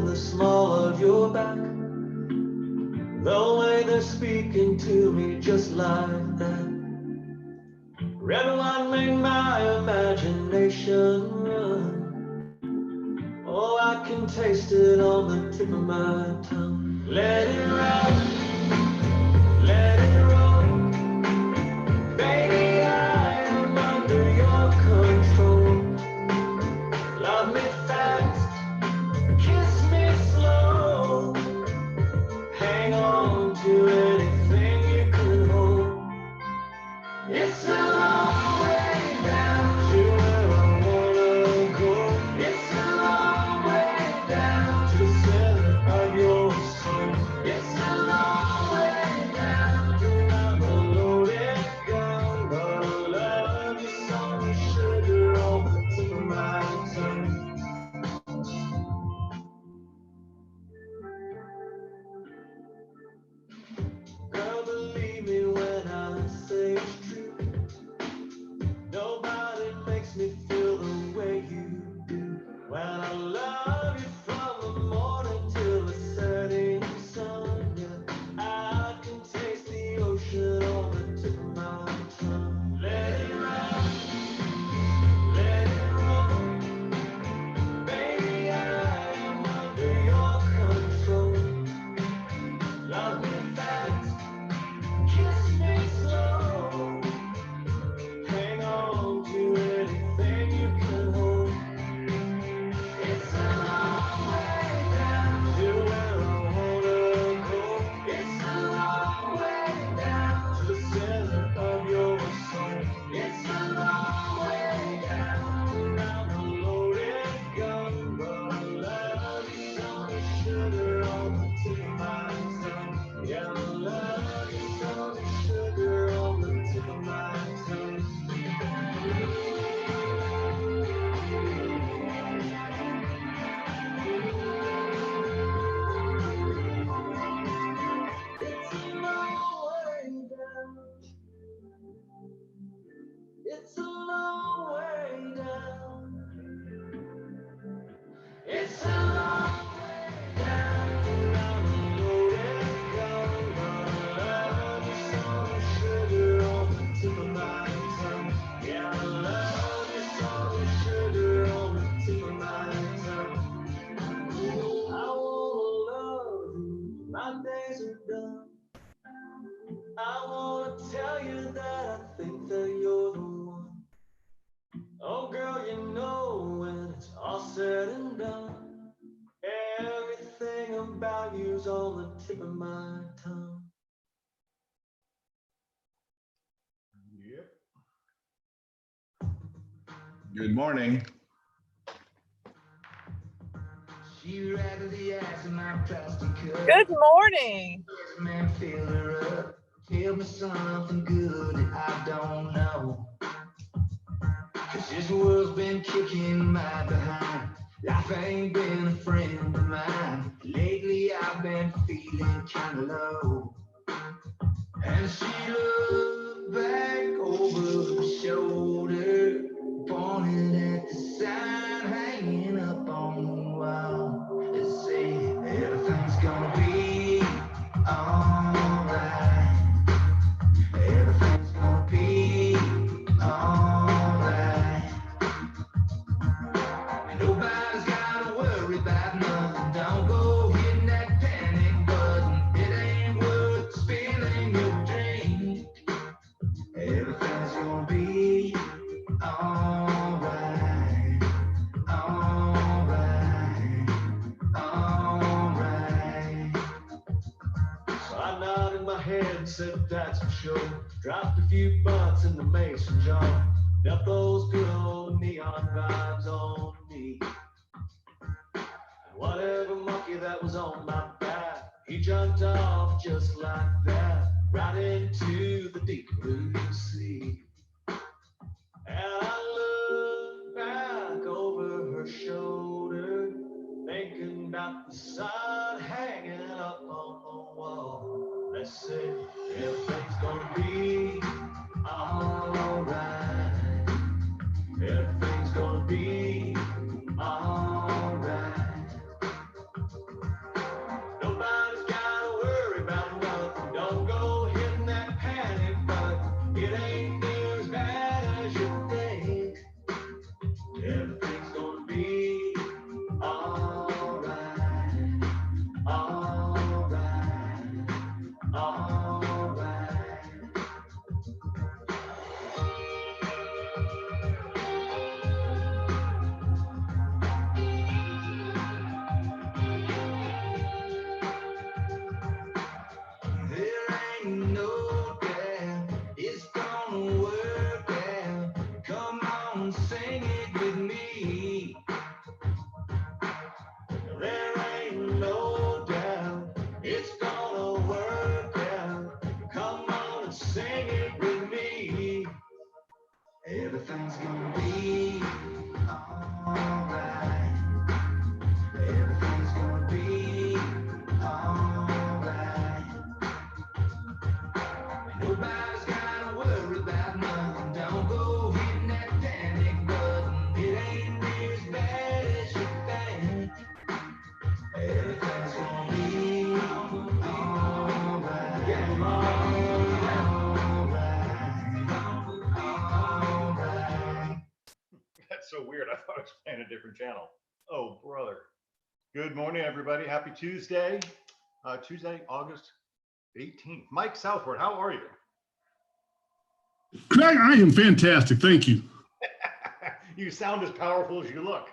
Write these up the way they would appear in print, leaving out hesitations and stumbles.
the small of your back. The way they're speaking to me just like that. Red wine made my imagination run. Oh, I can taste it on the tip of my tongue. Let it roll, let it roll. Baby, I am under your control. Love me fast, kiss me slow. Hang on to anything you can hold. It's a long way down to where I wanna go. It's a long way down to the center of your soul. It's a long way down to I'm a loaded gun, but I love you so much, sugar on the tip of my tongue. Girl, believe me when I say it's true. Nobody makes me feel the way you do. When I love you from the morning till the setting sun, yeah, I can taste the ocean on the tip of my tongue. Let it roll, let it roll. Baby, I am under your control. Love me fast, kiss me slow. Hang on to anything you can hold. It's a long way down to where I wanna go. It's a long way down to the center of your soul. It's a long way down and I'm a loaded gun, but I love you so much, sugar on the tip of my tongue. Yeah, I love you so much, sugar on the tip of my tongue. It's a long way down. It's a long way down. It's a long way down. I'm a loaded gun, but I love you so much, sugar on the tip of my tongue. Yeah, I love you so much, sugar on the tip of my tongue. I wanna love you, my days are done. I wanna tell you that I think that you're the one. Oh girl, you know when it's all said and done, everything about you's on the tip of my tongue. Yep. Good morning. She rattled the ass in my plastic cup. Good morning. Yes, man, fill her up. Tell me something good that I don't know. Cause this world's been kicking my behind. Life ain't been a friend of mine. Lately I've been feeling kinda low. And she looked back over her shoulder, pointed at the sign hanging up on the wall. It said, everything's gonna be alright. Everything's gonna be alright. Nobody's gotta worry about nothing. Don't go hitting that panic button. It ain't worth spilling your drink. Everything's gonna be alright. Alright. Alright. So I nodded my head and said that's for sure. Dropped a few bucks in the mason jar. Left those good old neon vibes on me. And whatever monkey that was on my back, he jumped off just like that, right into the deep blue sea. And I looked back over her shoulder, thinking about the sun hanging up on the wall. They said everything's gonna be alright. Everything's gonna be alright. thought I was playing a different channel. Oh, brother. Good morning, everybody. Happy Tuesday. Tuesday, August 18th. Mike Southward, how are you? I am fantastic. Thank you. You sound as powerful as you look.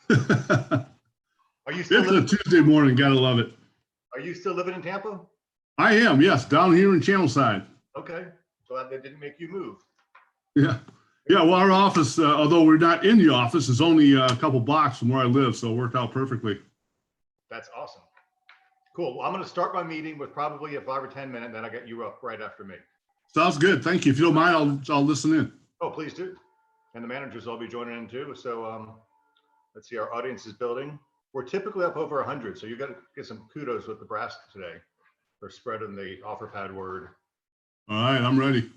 It's Are you still a living, Tuesday morning. Gotta love it. are you still living in Tampa? I am, yes, down here in Channelside. Okay. Glad that didn't make you move. Yeah. Yeah, well, our office, although we're not in the office, is only a couple blocks from where I live, so it worked out perfectly. That's awesome. Cool. Well, I'm going to start my meeting with probably a 5 or 10 minute, then I get you up right after me. Sounds good. Thank you. If you don't mind, I'll listen in. Oh, please do. And the managers will be joining in too. So let's see, our audience is building. We're typically up over 100. So you got to get some kudos with the brass today for spreading the OfferPad word. All right, I'm ready.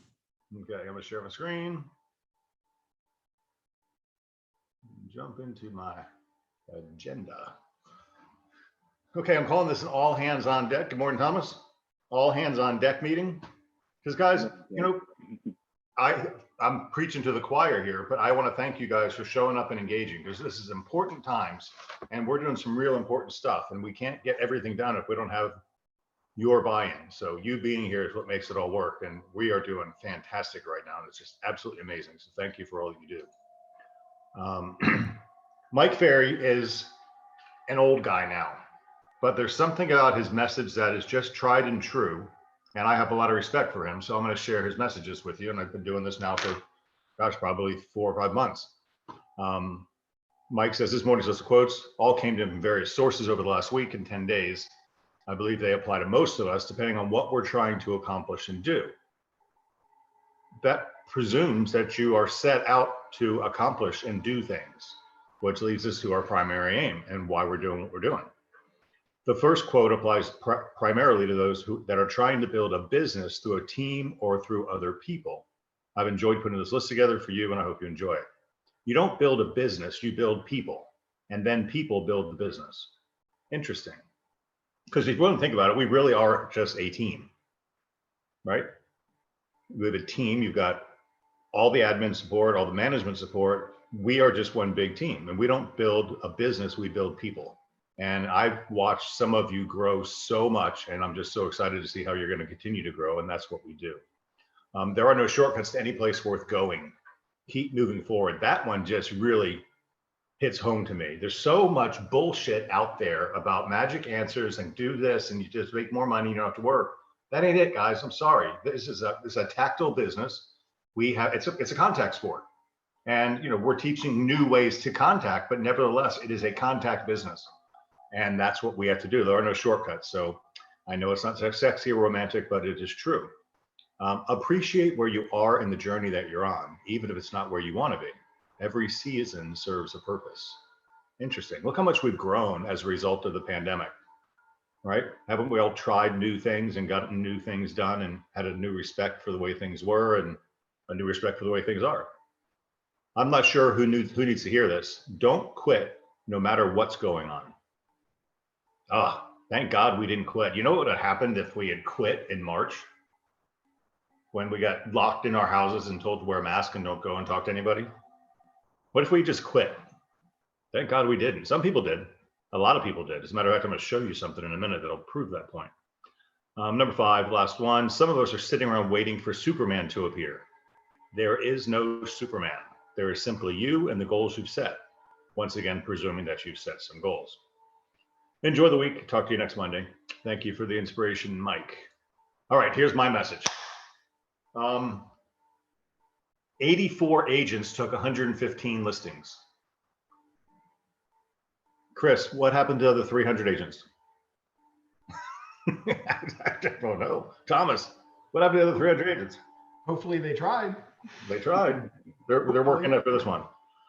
Okay, I'm going to share my screen. Jump into my agenda. Okay, I'm calling this an all hands on deck. Good morning, Thomas. All hands on deck meeting. Because guys, you know, I'm preaching to the choir here, but I want to thank you guys for showing up and engaging, because this is important times and we're doing some real important stuff, and we can't get everything done if we don't have your buy-in. So you being here is what makes it all work, and we are doing fantastic right now, and it's just absolutely amazing. So thank you for all that you do. Mike Ferry is an old guy now, but there's something about his message that is just tried and true. And I have a lot of respect for him. So I'm going to share his messages with you. And I've been doing this now for, gosh, probably 4 or 5 months. Mike says this morning's list of quotes all came from various sources over the last week and 10 days. I believe they apply to most of us, depending on what we're trying to accomplish and do. That presumes that you are set out to accomplish and do things, which leads us to our primary aim and why we're doing what we're doing. The first quote applies primarily to those that are trying to build a business through a team or through other people. I've enjoyed putting this list together for you, and I hope you enjoy it. You don't build a business, you build people, and then people build the business. Interesting. Because if you want to think about it, we really are just a team, right? We have a team, you've got all the admin support, all the management support. We are just one big team, and we don't build a business, we build people. And I've watched some of you grow so much, and I'm just so excited to see how you're going to continue to grow. And that's what we do. There are no shortcuts to any place worth going. Keep moving forward. That one just really hits home to me. There's so much bullshit out there about magic answers and do this and you just make more money, you don't have to work. That ain't it, guys. I'm sorry. This is a tactile business. We have it's a contact sport. And you know, we're teaching new ways to contact, but nevertheless, it is a contact business. And that's what we have to do. There are no shortcuts. So I know it's not sexy or romantic, but it is true. Appreciate where you are in the journey that you're on, even if it's not where you want to be. Every season serves a purpose. Interesting. Look how much we've grown as a result of the pandemic, right? Haven't we all tried new things and gotten new things done and had a new respect for the way things were and a new respect for the way things are? I'm not sure who needs to hear this. Don't quit no matter what's going on. Oh, thank God we didn't quit. You know what would have happened if we had quit in March? When we got locked in our houses and told to wear a mask and don't go and talk to anybody? What if we just quit? Thank God we didn't. Some people did. A lot of people did. As a matter of fact, I'm going to show you something in a minute that'll prove that point. Number 5, last one. Some of us are sitting around waiting for Superman to appear. There is no Superman. There is simply you and the goals you've set. Once again, presuming that you've set some goals. Enjoy the week. Talk to you next Monday. Thank you for the inspiration, Mike. All right, here's my message. 84 agents took 115 listings. Chris, what happened to the 300 agents? I don't know. Thomas, what happened to the other 300 agents? Hopefully they tried. They tried. They're working after this one.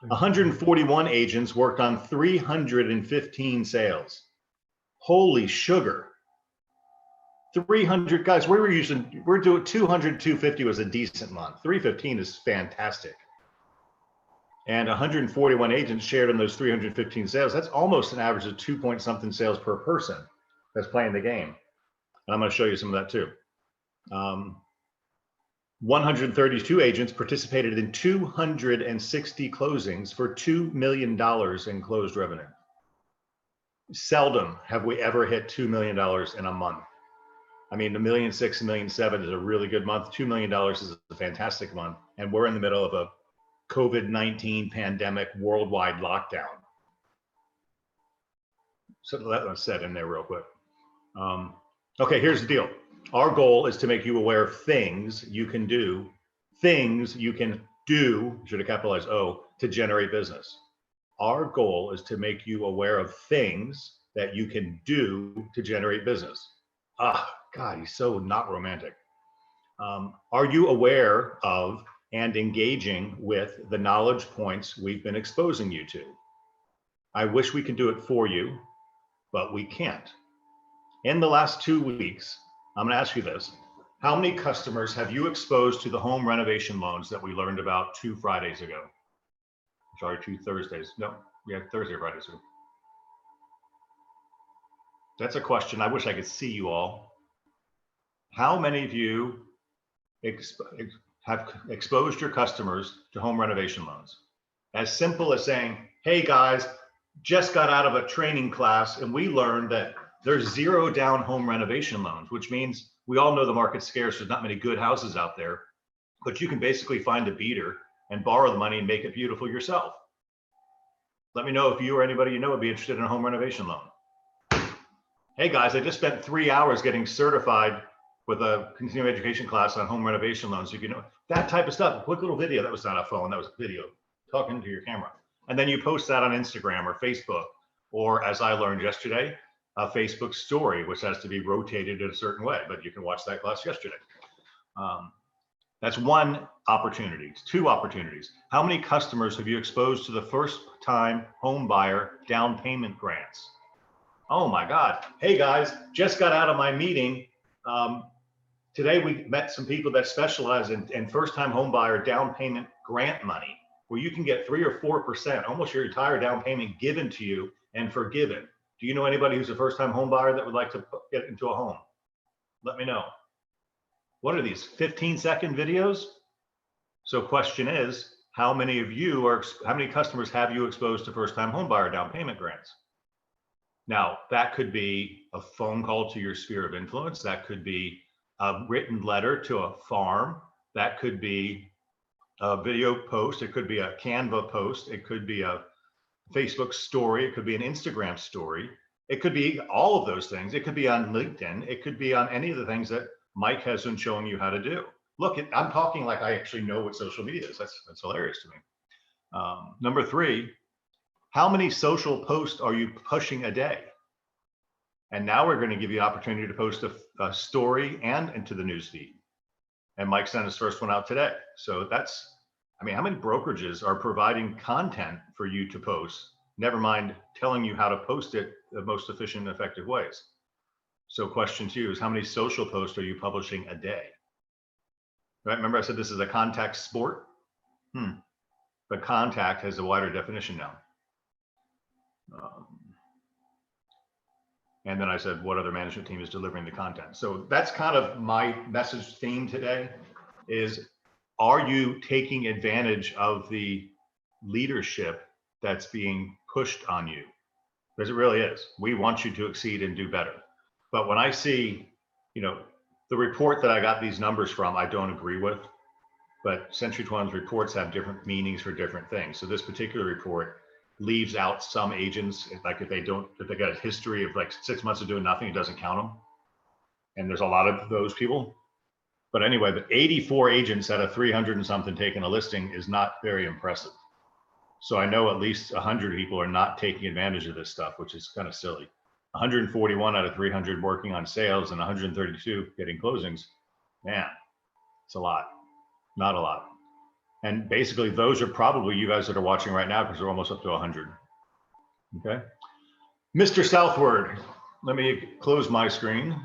141 agents worked on 315 sales. Holy sugar. 300 guys, we're doing 200, 250 was a decent month. 315 is fantastic. And 141 agents shared in those 315 sales. That's almost an average of 2-point-something sales per person that's playing the game. And I'm going to show you some of that too. 132 agents participated in 260 closings for $2 million in closed revenue. Seldom have we ever hit $2 million in a month. I mean, $1.6 million, $1.7 million is a really good month. $2 million is a fantastic month. And we're in the middle of a COVID-19 pandemic worldwide lockdown. So that was said in there real quick. Okay, here's the deal. Our goal is to make you aware of things you can do, should have capitalized O, to generate business. Our goal is to make you aware of things that you can do to generate business. Ah, God, he's so not romantic. Are you aware of and engaging with the knowledge points we've been exposing you to? I wish we could do it for you, but we can't. In the last 2 weeks, I'm going to ask you this. How many customers have you exposed to the home renovation loans that we learned about 2 Fridays ago? Sorry, 2 Thursdays. No, yeah, Thursday or Fridays ago. That's a question. I wish I could see you all. How many of you have exposed your customers to home renovation loans? As simple as saying, hey guys, just got out of a training class and we learned that there's 0 down home renovation loans, which means we all know the market's scarce. There's not many good houses out there, but you can basically find a beater and borrow the money and make it beautiful yourself. Let me know if you or anybody you know would be interested in a home renovation loan. Hey guys, I just spent 3 hours getting certified with a continuing education class on home renovation loans. You can know that type of stuff. A quick little video. That was not a phone, that was a video talking to your camera. And then you post that on Instagram or Facebook, or as I learned yesterday, a Facebook story, which has to be rotated in a certain way, but you can watch that class yesterday. That's one opportunity. 2 opportunities. How many customers have you exposed to the first time home buyer down payment grants? Oh my God. Hey guys, just got out of my meeting. Today we met some people that specialize in first time home buyer down payment grant money, where you can get 3 or 4%, almost your entire down payment given to you and forgiven. Do you know anybody who's a first time home buyer that would like to get into a home? Let me know. What are these 15-second videos? So question is, how many customers have you exposed to first time home buyer down payment grants? Now, that could be a phone call to your sphere of influence. That could be a written letter to a farm. That could be a video post. It could be a Canva post. It could be a Facebook story. It could be an Instagram story. It could be all of those things. It could be on LinkedIn. It could be on any of the things that Mike has been showing you how to do. Look, I'm talking like I actually know what social media is. That's hilarious to me. Number 3, how many social posts are you pushing a day? And now we're going to give you the opportunity to post a story and into the newsfeed. And Mike sent his first one out today. So that's, I mean, how many brokerages are providing content for you to post? Never mind telling you how to post it the most efficient and effective ways. So question to you is, how many social posts are you publishing a day? Right? Remember I said this is a contact sport? But contact has a wider definition now. And then I said, what other management team is delivering the content? So that's kind of my message theme today is, are you taking advantage of the leadership that's being pushed on you? Because it really is. We want you to exceed and do better. But when I see, the report that I got these numbers from, I don't agree with, but Century 21's reports have different meanings for different things. So this particular report leaves out some agents, like if they got a history of like 6 months of doing nothing, it doesn't count them. And there's a lot of those people. But anyway, the 84 agents out of 300 and something taking a listing is not very impressive. So I know at least 100 people are not taking advantage of this stuff, which is kind of silly. 141 out of 300 working on sales and 132 getting closings. Man, it's a lot, not a lot. And basically those are probably you guys that are watching right now, because we're almost up to 100. Okay. Mr. Southward, let me close my screen.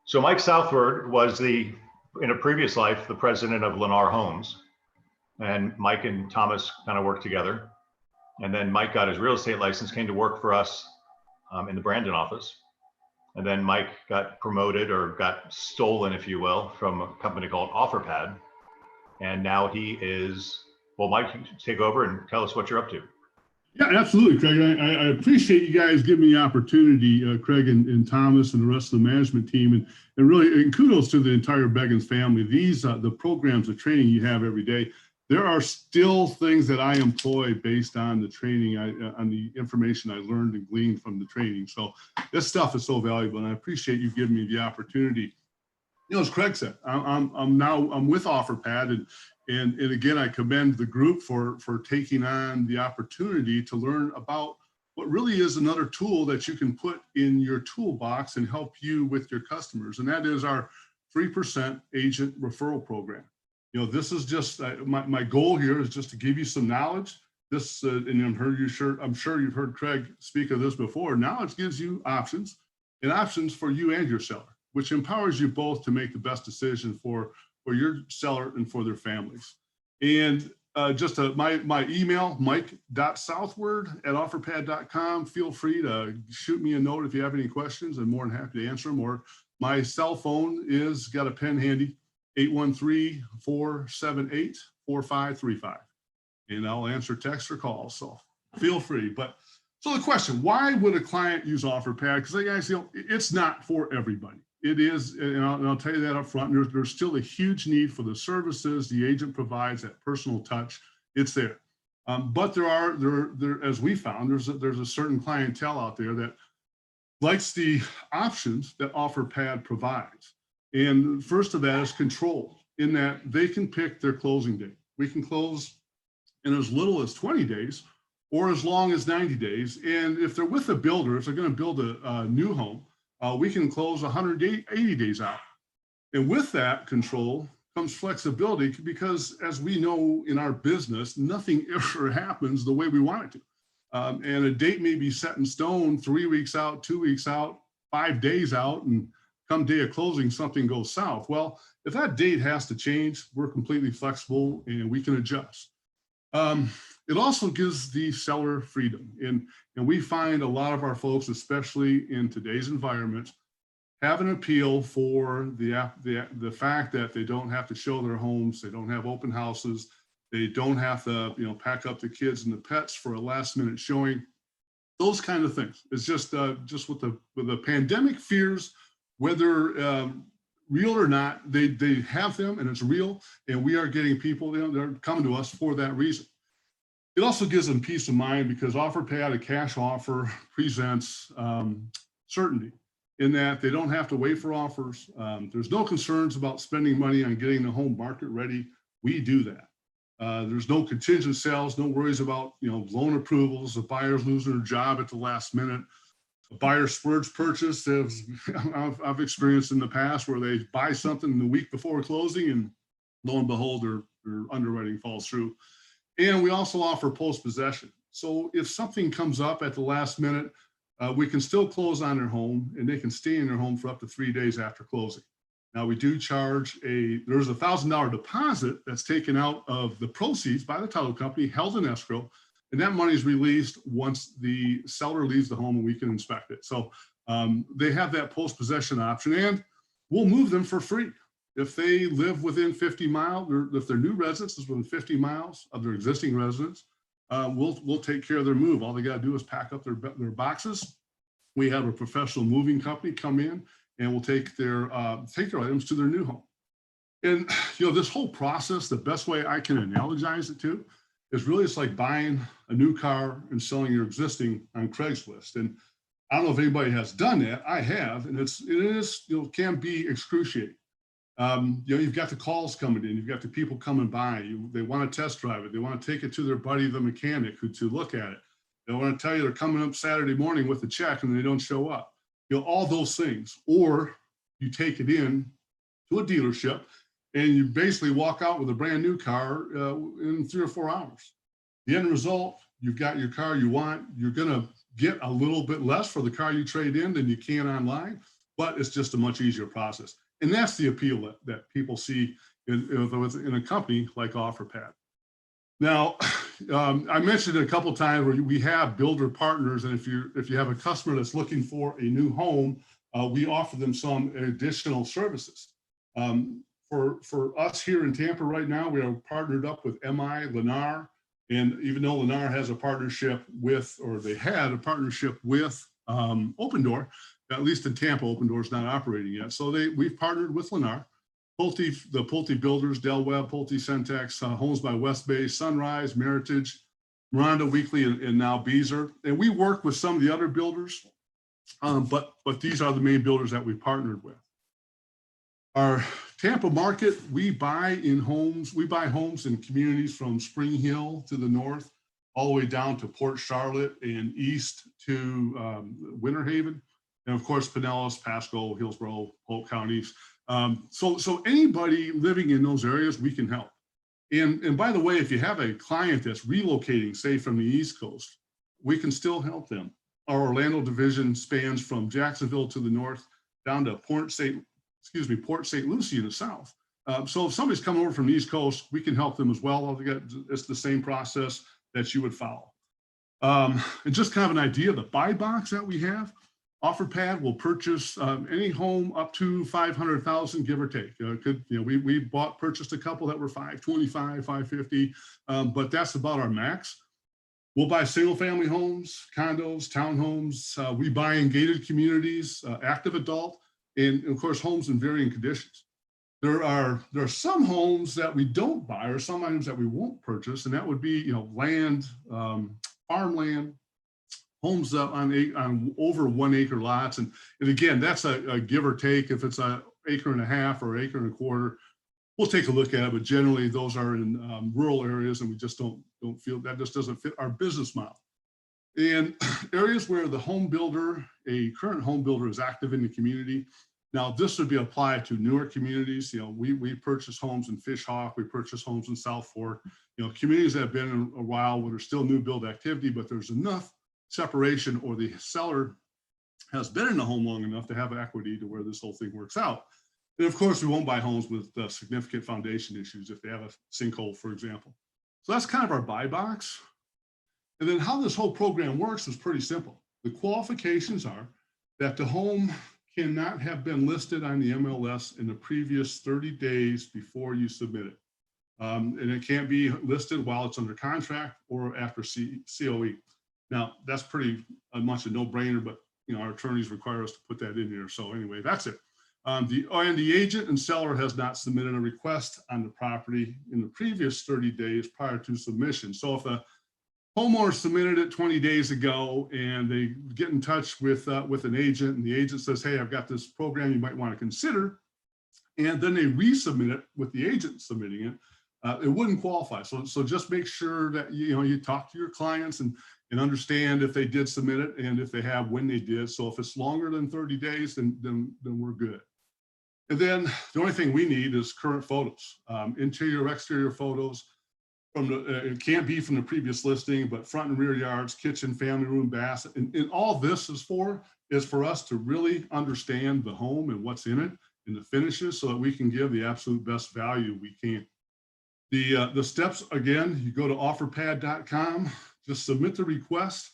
So Mike Southward was in a previous life, the president of Lennar Homes. And Mike and Thomas kind of worked together. And then Mike got his real estate license, came to work for us in the Brandon office. And then Mike got promoted or got stolen, if you will, from a company called OfferPad. And now he is, well, Mike, take over and tell us what you're up to. Yeah, absolutely, Craig. I appreciate you guys giving me the opportunity, Craig and Thomas and the rest of the management team, and really, and kudos to the entire Beggins family. These, the programs, the training you have every day, there are still things that I employ based on the training, on the information I learned and gleaned from the training. So this stuff is so valuable, and I appreciate you giving me the opportunity. You know, as Craig said, I'm with OfferPad, and again, I commend the group for taking on the opportunity to learn about what really is another tool that you can put in your toolbox and help you with your customers, and that is our 3% agent referral program. You know, this is just my goal here is just to give you some knowledge. This, and I'm sure you've heard Craig speak of this before. Knowledge gives you options, and options for you and your seller, which empowers you both to make the best decision for your seller and for their families. And just my email, mike.southward@offerpad.com. Feel free to shoot me a note if you have any questions. I'm more than happy to answer them. Or my cell phone is, got a pen handy, 813-478-4535. And I'll answer text or calls, so feel free. But so the question, why would a client use OfferPad? Because guys, you know, it's not for everybody. It is, and I'll tell you that up front, there's still a huge need for the services the agent provides, that personal touch. It's there. But there, as we found, there's a certain clientele out there that likes the options that OfferPad provides. And first of that is control, in that they can pick their closing date. We can close in as little as 20 days or as long as 90 days. And if they're with a builder, if they're going to build a new home, we can close 180 days out. And with that control comes flexibility, because as we know in our business, nothing ever happens the way we want it to. And a date may be set in stone 3 weeks out, 2 weeks out, 5 days out, and come day of closing, something goes south. Well, if that date has to change, we're completely flexible and we can adjust. It also gives the seller freedom. And we find a lot of our folks, especially in today's environment, have an appeal for the fact that they don't have to show their homes, they don't have open houses, they don't have to, you know, pack up the kids and the pets for a last minute showing, those kind of things. It's just with the pandemic fears, whether real or not, they have them and it's real, and we are getting people, you know, they're coming to us for that reason. It also gives them peace of mind, because OfferPad, a cash offer, presents certainty in that they don't have to wait for offers. There's no concerns about spending money on getting the home market ready. We do that. There's no contingent sales, no worries about, you know, loan approvals, the buyers losing their job at the last minute. A buyer splurge purchase, I've experienced in the past, where they buy something the week before closing and lo and behold, their underwriting falls through. And we also offer post-possession. So if something comes up at the last minute, we can still close on their home, and they can stay in their home for up to 3 days after closing. Now, we do charge there's a $1,000 deposit that's taken out of the proceeds by the title company, held in escrow, and that money is released once the seller leaves the home and we can inspect it. So they have that post-possession option, and we'll move them for free. If they live within 50 miles, or if their new residence is within 50 miles of their existing residence, we'll take care of their move. All they got to do is pack up their boxes. We have a professional moving company come in, and we'll take their items to their new home. And you know, this whole process, the best way I can analogize it to is really, it's like buying a new car and selling your existing on Craigslist. And I don't know if anybody has done that. I have, and it is, you know, can be excruciating. You know, you've got the calls coming in, you've got the people coming by, they want to test drive it, they want to take it to their buddy, the mechanic, to look at it. They want to tell you they're coming up Saturday morning with a check and they don't show up. You know, all those things. Or you take it in to a dealership and you basically walk out with a brand new car in 3 or 4 hours. The end result, you've got your car you want. You're going to get a little bit less for the car you trade in than you can online, but it's just a much easier process. And that's the appeal that people see in a company like OfferPad. Now, I mentioned it a couple of times where we have builder partners, and if you have a customer that's looking for a new home, we offer them some additional services. For us here in Tampa right now, we are partnered up with MI Lennar. And even though Lennar has a partnership with, or they had a partnership with Open Door, at least in Tampa, Open Door is not operating yet. So we've partnered with Lennar, the Pulte Builders, Del Webb, Pulte Centex, Homes by West Bay, Sunrise, Meritage, Miranda Weekly, and now Beazer. And we work with some of the other builders, but these are the main builders that we partnered with. Our Tampa market, we buy homes in communities from Spring Hill to the north, all the way down to Port Charlotte and east to Winter Haven. And of course, Pinellas, Pasco, Hillsborough, Polk counties. So anybody living in those areas, we can help. And by the way, if you have a client that's relocating, say from the East Coast, we can still help them. Our Orlando division spans from Jacksonville to the north down to Port St. Lucie in the south. So if somebody's coming over from the East Coast, we can help them as well. It's the same process that you would follow. And just kind of an idea of the buy box that we have, OfferPad will purchase any home up to 500,000, give or take. We purchased a couple that were 525, 550, but that's about our max. We'll buy single family homes, condos, townhomes. We buy in gated communities, active adult, and of course, homes in varying conditions. There are some homes that we don't buy, or some items that we won't purchase, and that would be land, farmland, homes on over 1 acre lots, and again, that's a give or take. If it's an acre and a half or acre and a quarter, we'll take a look at it. But generally, those are in rural areas, and we just don't feel that just doesn't fit our business model. And areas where the home builder, a current home builder, is active in the community. Now, this would be applied to newer communities. We purchase homes in Fishhawk, we purchase homes in South Fork. Communities that have been in a while where there's still new build activity, but there's enough separation, or the seller has been in the home long enough to have equity to where this whole thing works out. And of course, we won't buy homes with significant foundation issues if they have a sinkhole, for example. So that's kind of our buy box. And then how this whole program works is pretty simple. The qualifications are that the home cannot have been listed on the MLS in the previous 30 days before you submit it. And it can't be listed while it's under contract or after COE. Now, that's pretty much a no-brainer, but our attorneys require us to put that in here. So anyway, that's it. The agent and seller has not submitted a request on the property in the previous 30 days prior to submission. So if a homeowner submitted it 20 days ago and they get in touch with an agent, and the agent says, hey, I've got this program you might want to consider, and then they resubmit it with the agent submitting it, it wouldn't qualify. So just make sure that you talk to your clients and understand if they did submit it, and if they have, when they did. So if it's longer than 30 days, then we're good. And then the only thing we need is current photos, interior, exterior photos. It can't be from the previous listing, but front and rear yards, kitchen, family room, bath, and all this is for us to really understand the home and what's in it and the finishes, so that we can give the absolute best value we can. The steps, again, you go to offerpad.com, just submit the request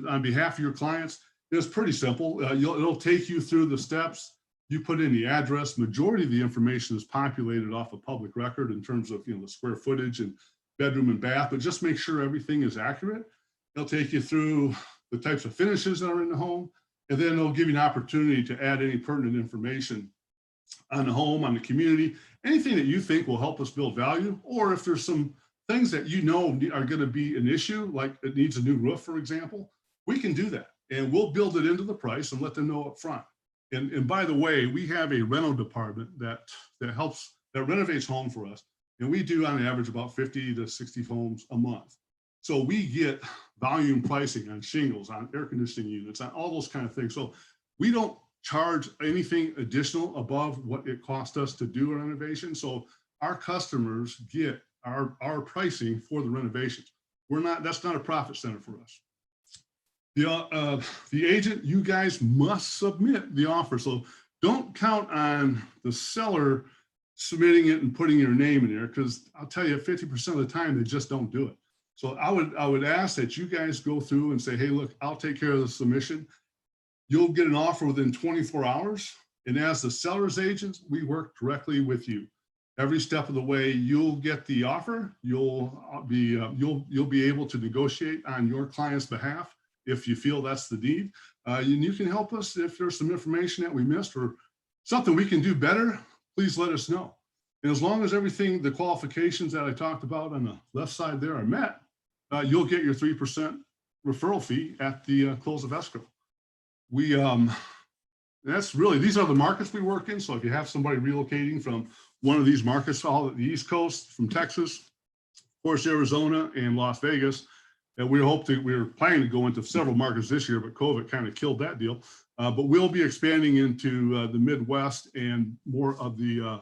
on behalf of your clients. It's pretty simple. It'll take you through the steps. You put in the address. Majority of the information is populated off of public record in terms of the square footage and bedroom and bath, but just make sure everything is accurate. They'll take you through the types of finishes that are in the home, and then they'll give you an opportunity to add any pertinent information on the home, on the community, anything that you think will help us build value, or if there's some things that are going to be an issue, like it needs a new roof, for example, we can do that, and we'll build it into the price and let them know up front. And by the way, we have a rental department that renovates homes for us. And we do on average about 50 to 60 homes a month. So we get volume pricing on shingles, on air conditioning units, on all those kind of things. So we don't charge anything additional above what it costs us to do a renovation. So our customers get our pricing for the renovations. That's not a profit center for us. The agent, you guys must submit the offer. So don't count on the seller submitting it and putting your name in there, because I'll tell you, 50% of the time they just don't do it. So I would ask that you guys go through and say, hey, look, I'll take care of the submission. you'll get an offer within 24 hours. And as the seller's agent, we work directly with you. Every step of the way, you'll get the offer. You'll be able to negotiate on your client's behalf if you feel that's the need. And you can help us if there's some information that we missed or something we can do better. Please let us know. And as long as everything, the qualifications that I talked about on the left side there are met, you'll get your 3% referral fee at the close of escrow. That's really, these are the markets we work in. So if you have somebody relocating from one of these markets, all at the East Coast, from Texas, of course, Arizona and Las Vegas, and we're planning to go into several markets this year, but COVID kind of killed that deal. But we'll be expanding into the Midwest and more of the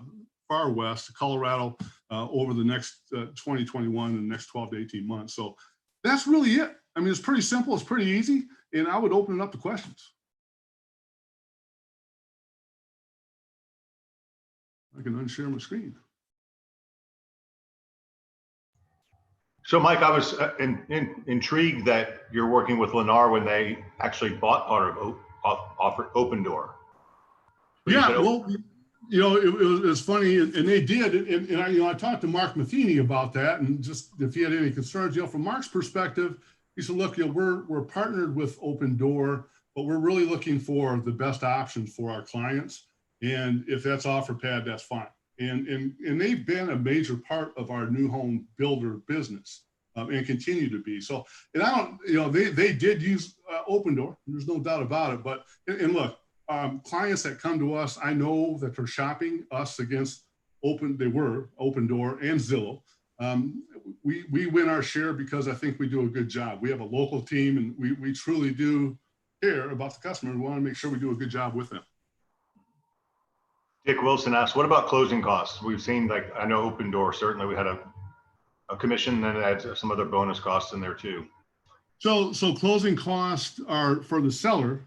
far west, Colorado, over the next 2021 and the next 12 to 18 months. So that's really it. I mean, it's pretty simple. It's pretty easy. And I would open it up to questions. I can unshare my screen. So Mike, I was intrigued that you're working with Lennar when they actually bought part of Opendoor. Yeah, well, you know, it was funny, and they did, and I talked to Mark Matheny about that, and just if he had any concerns, you know, from Mark's perspective, he said, look, you know, we're partnered with Opendoor, but we're really looking for the best options for our clients. And if that's OfferPad, that's fine. And they've been a major part of our new home builder business and continue to be. So, and I don't, you know, they did use Opendoor. There's no doubt about it. But, and look, clients that come to us, I know that they're shopping us against Opendoor and Zillow. We win our share because I think we do a good job. We have a local team and we truly do care about the customer. We want to make sure we do a good job with them. Dick Wilson asks, what about closing costs? We've seen, like, I know Opendoor, certainly we had a commission and it had some other bonus costs in there too. So closing costs are for the seller.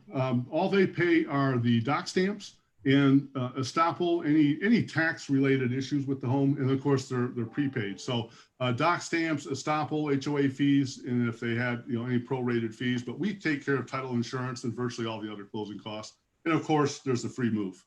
All they pay are the doc stamps and estoppel, any tax related issues with the home. And of course they're prepaid. So doc stamps, estoppel, HOA fees, and if they had, you know, any prorated fees, but we take care of title insurance and virtually all the other closing costs. And of course there's the free move.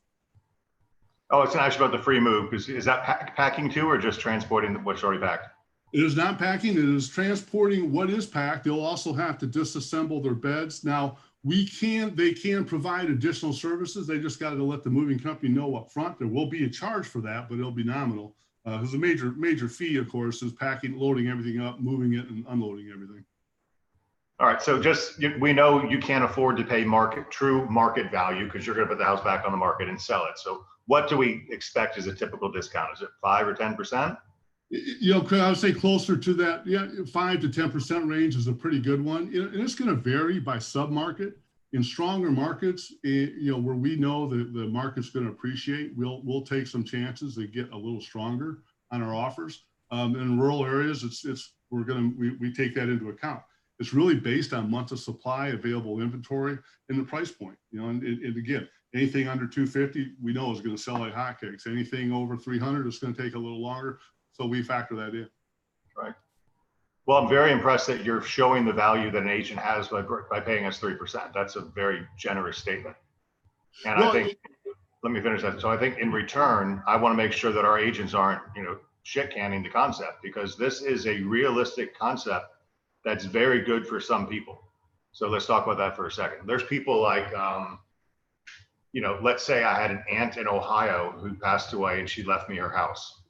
Oh, it's actually about the free move. Is that packing too, or just transporting what's already packed? It is not packing. It is transporting what is packed. They'll also have to disassemble their beds. Now, they can provide additional services. They just got to let the moving company know up front. There will be a charge for that, but it'll be nominal. Because the major fee, of course, is packing, loading everything up, moving it, and unloading everything. All right, so we know you can't afford to pay true market value because you're going to put the house back on the market and sell it. So what do we expect as a typical discount? Is it 5 or 10%? You know, I would say closer to that. Yeah, 5 to 10% range is a pretty good one. And it's going to vary by sub-market. In stronger markets, you know, where we know that the market's going to appreciate, we'll take some chances to get a little stronger on our offers. In rural areas, we take that into account. It's really based on months of supply, available inventory, and the price point. You know, and again, anything under 250, we know is going to sell like hotcakes. Anything over 300 is going to take a little longer. So we factor that in. Right. Well, I'm very impressed that you're showing the value that an agent has by paying us 3%. That's a very generous statement. And well, I think, let me finish that. So I think in return, I want to make sure that our agents aren't, you know, shit canning the concept, because this is a realistic concept that's very good for some people. So let's talk about that for a second. There's people like, you know, let's say I had an aunt in Ohio who passed away and she left me her house.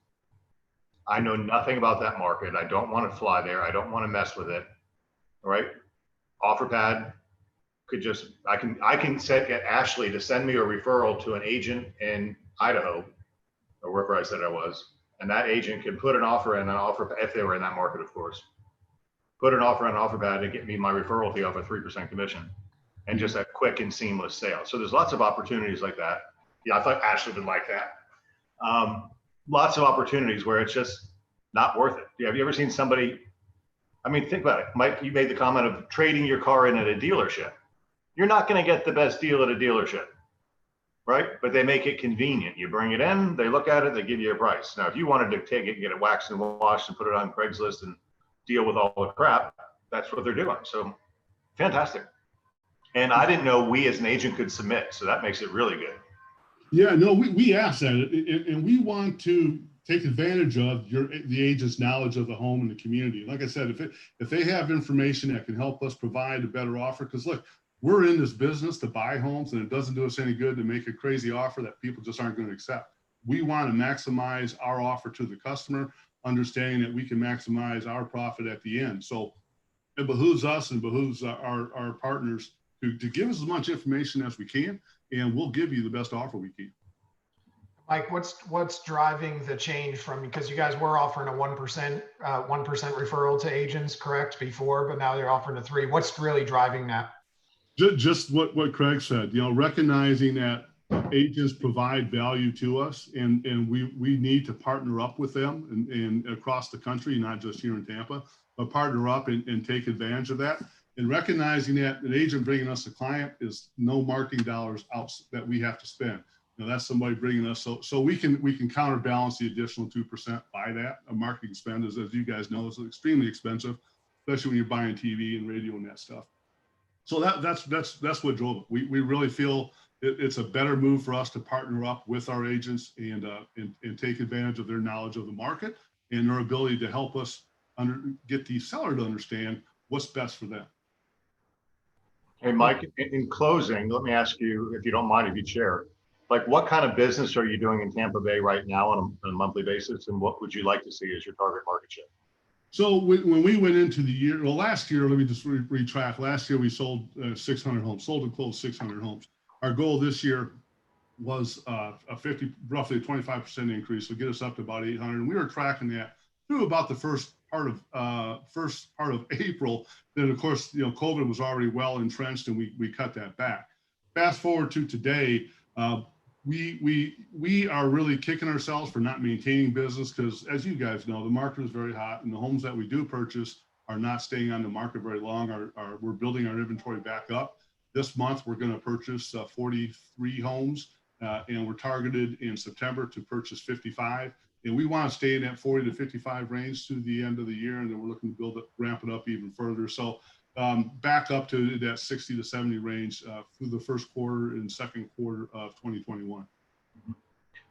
I know nothing about that market. I don't want to fly there. I don't want to mess with it. All right. OfferPad could just, I can get Ashley to send me a referral to an agent in Idaho or wherever I said I was. And that agent can put an offer in an offer, if they were in that market, of course, put an offer on OfferPad to get me my referral fee off a 3% commission and just a quick and seamless sale. So there's lots of opportunities like that. Yeah, I thought Ashley would like that. Lots of opportunities where it's just not worth it. Have you ever seen somebody, I mean, think about it. Mike, you made the comment of trading your car in at a dealership. You're not going to get the best deal at a dealership, right? But they make it convenient. You bring it in, they look at it, they give you a price. Now, if you wanted to take it and get it waxed and washed and put it on Craigslist and deal with all the crap, that's what they're doing. So fantastic. And I didn't know we as an agent could submit, so that makes it really good. Yeah, no, we asked that, and we want to take advantage of the agent's knowledge of the home and the community. Like I said, if they have information that can help us provide a better offer, because look, we're in this business to buy homes, and it doesn't do us any good to make a crazy offer that people just aren't going to accept. We want to maximize our offer to the customer, understanding that we can maximize our profit at the end. So it behooves us and behooves our partners to give us as much information as we can, and we'll give you the best offer we can. Mike, what's driving the change from, because you guys were offering a 1% referral to agents, correct, before, but now they're offering a 3%. What's really driving that? Just what Craig said, recognizing that agents provide value to us, and we need to partner up with them and across the country, not just here in Tampa, but partner up and take advantage of that. And recognizing that an agent bringing us a client is no marketing dollars out that we have to spend. That's somebody bringing us, so we can counterbalance the additional 2% by that. A marketing spend, as you guys know, is extremely expensive, especially when you're buying TV and radio and that stuff. So that's what drove it. We really feel it's a better move for us to partner up with our agents and take advantage of their knowledge of the market and their ability to help us get the seller to understand what's best for them. Hey, Mike, in closing, let me ask you, if you don't mind, if you'd share, like, what kind of business are you doing in Tampa Bay right now on a monthly basis, and what would you like to see as your target market share? So when we went into the year, well, last year, let me just retract. Last year, we sold 600 homes, sold and closed 600 homes. Our goal this year was roughly a 25% increase, so get us up to about 800. And we were tracking that through about the first part of April. Then, of course, COVID was already well entrenched, and we cut that back. Fast forward to today, we are really kicking ourselves for not maintaining business, because, as you guys know, the market is very hot, and the homes that we do purchase are not staying on the market very long. We're building our inventory back up. This month, we're going to purchase 43 homes, and we're targeted in September to purchase 55. And we want to stay in that 40 to 55 range through the end of the year, and then we're looking to ramp it up even further. So back up to that 60 to 70 range through the first quarter and second quarter of 2021.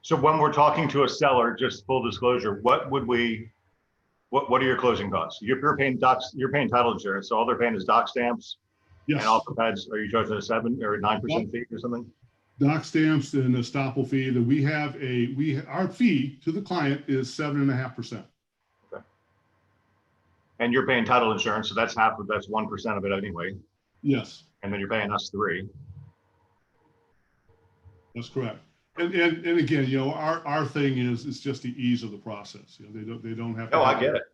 So when we're talking to a seller, just full disclosure, what are your closing costs? You're paying title insurance, so all they're paying is doc stamps. Yes. And offer pads. Are you charging a 7 or 9% fee or something? Doc stamps and a estoppel fee. That we have our fee to the client is 7.5%. Okay. And you're paying title insurance, so that's 1% of it anyway. Yes. And then you're paying us 3%. That's correct. And again, our thing is it's just the ease of the process. They don't have to. Oh, I get it.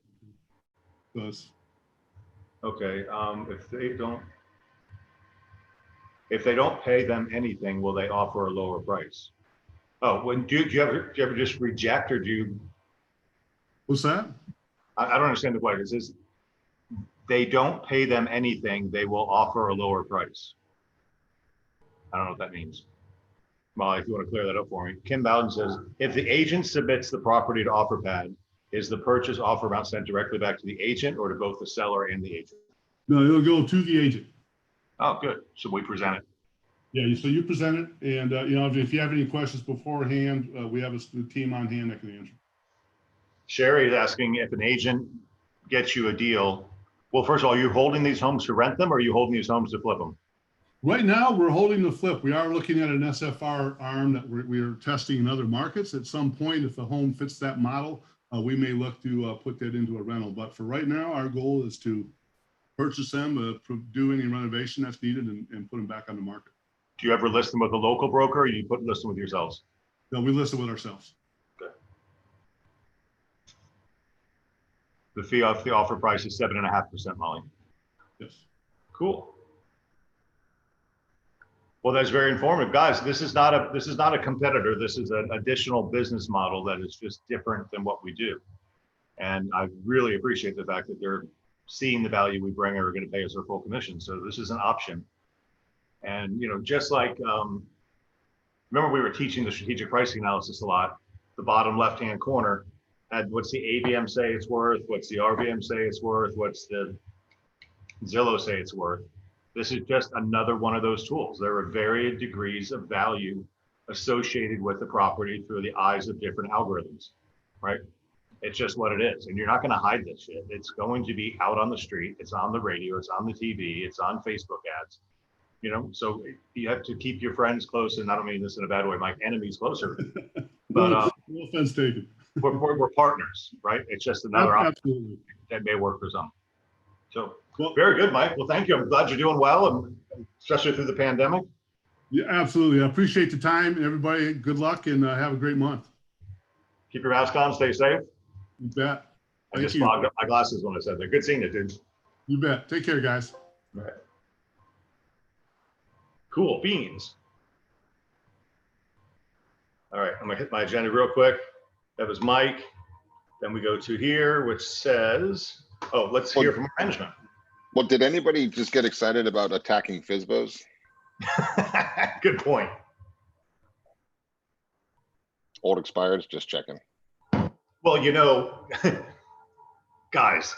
Does. Okay. If they don't pay them anything, will they offer a lower price? Oh, do you ever just reject, or do you? What's that? I don't understand the question. It says they don't pay them anything, they will offer a lower price. I don't know what that means. Molly, if you want to clear that up for me. Kim Bowden says, if the agent submits the property to OfferPad, is the purchase offer amount sent directly back to the agent or to both the seller and the agent? No, it'll go to the agent. Oh, good. So we present it. Yeah, so you present it, and if you have any questions beforehand, we have a team on hand that can answer. Sherry is asking if an agent gets you a deal. Well, first of all, are you holding these homes to rent them, or are you holding these homes to flip them? Right now, we're holding the flip. We are looking at an SFR arm that we are testing in other markets. At some point, if the home fits that model, we may look to put that into a rental. But for right now, our goal is to purchase them, do any renovation that's needed, and put them back on the market. Do you ever list them with a local broker, or you list them with yourselves? No, we list it with ourselves. Okay. The fee off the offer price is 7.5%, Molly. Yes. Cool. Well, that's very informative, guys. This is not a competitor. This is an additional business model that is just different than what we do, and I really appreciate the fact that they're seeing the value we bring and are going to pay us our full commission. So this is an option. And, just like, remember we were teaching the strategic pricing analysis a lot. The bottom left-hand corner had what's the AVM say it's worth, what's the RVM say it's worth, what's the Zillow say it's worth. This is just another one of those tools. There are varied degrees of value associated with the property through the eyes of different algorithms, right? It's just what it is. And you're not going to hide this shit. It's going to be out on the street. It's on the radio. It's on the TV. It's on Facebook ads. You know, so you have to keep your friends close. And I don't mean this in a bad way, my enemies closer. But No offense taken. we're partners, right? It's just another option Absolutely. that may work for some. So Well, very good, Mike. Well, thank you. I'm glad you're doing well, and especially through the pandemic. yeah, absolutely. I appreciate the time, and everybody, good luck, and have a great month. Keep your mask on. Stay safe. You bet. I Thank just you. fogged up my glasses when I said that. Good seeing you, dude. You bet. Take care, guys. All right. Cool beans. All right, I'm gonna hit my agenda real quick. That was Mike. Then we go to here, which says, oh, let's hear from management. Well, did anybody just get excited about attacking FSBOs? Good point. Old expireds, just checking. Well, you know, guys,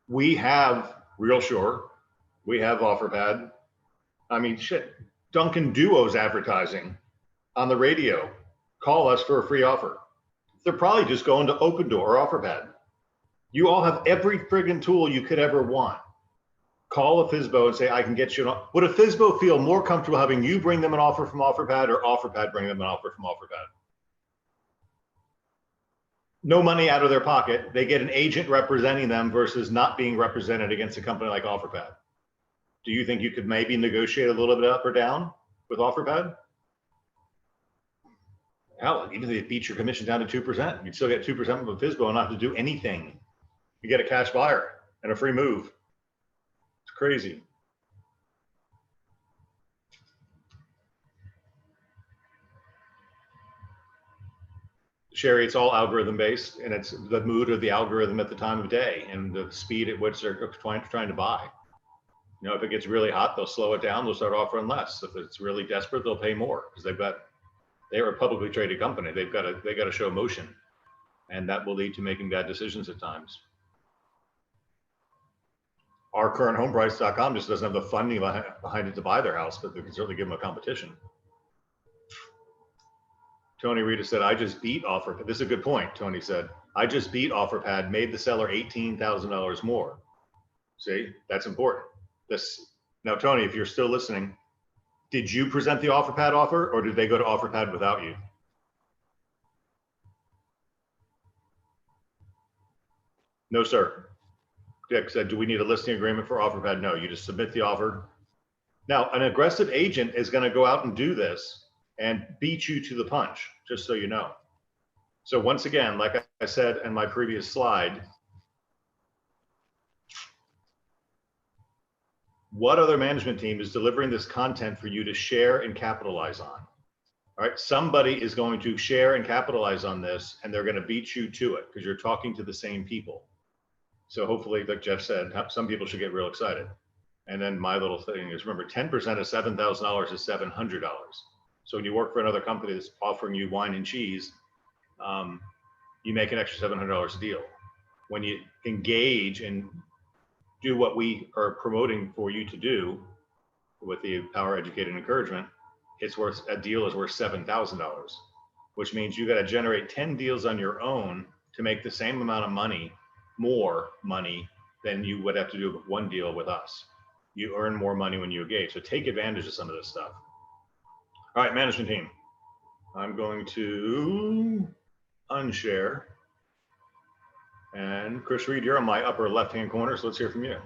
we have RealSure, we have OfferPad. I mean, shit, Dunkin' Duo's advertising on the radio. Call us for a free offer. They're probably just going to Opendoor or OfferPad. You all have every friggin' tool you could ever want. Call a FSBO and say, I can get you an offer. Would a FSBO feel more comfortable having you bring them an offer from OfferPad or OfferPad bring them an offer from OfferPad? No money out of their pocket. They get an agent representing them versus not being represented against a company like OfferPad. Do you think you could maybe negotiate a little bit up or down with OfferPad? Hell, even if they beat your commission down to 2%, you'd still get 2% of a FSBO and not have to do anything. You get a cash buyer and a free move. It's crazy. Sherry, it's all algorithm based, and it's the mood of the algorithm at the time of day and the speed at which they're trying to buy. You know, if it gets really hot, they'll slow it down. They'll start offering less. If it's really desperate, they'll pay more because they're a publicly traded company. They got to show motion, and that will lead to making bad decisions at times. Our current homeprice.com just doesn't have the funding behind it to buy their house, but they can certainly give them a competition. Tony Rita said, I just beat OfferPad. This is a good point. Tony said, I just beat OfferPad, made the seller $18,000 more. See, that's important. Now, Tony, if you're still listening, did you present the OfferPad offer or did they go to OfferPad without you? No, sir. Dick said, do we need a listing agreement for OfferPad? No, you just submit the offer. Now, an aggressive agent is going to go out and do this and beat you to the punch, just so you know. So once again, like I said in my previous slide, what other management team is delivering this content for you to share and capitalize on? All right, somebody is going to share and capitalize on this, and they're going to beat you to it because you're talking to the same people. So hopefully, like Jeff said, some people should get real excited. And then my little thing is, remember, 10% of $7,000 is $700. So when you work for another company that's offering you wine and cheese, you make an extra $700 a deal. When you engage and do what we are promoting for you to do with the Power, Educate, and Encouragement, a deal is worth $7,000, which means you got to generate 10 deals on your own to make the same amount of money, more money than you would have to do with one deal with us. You earn more money when you engage. So take advantage of some of this stuff. All right, management team. I'm going to unshare. And Chris Reed, you're on my upper left-hand corner, so let's hear from you.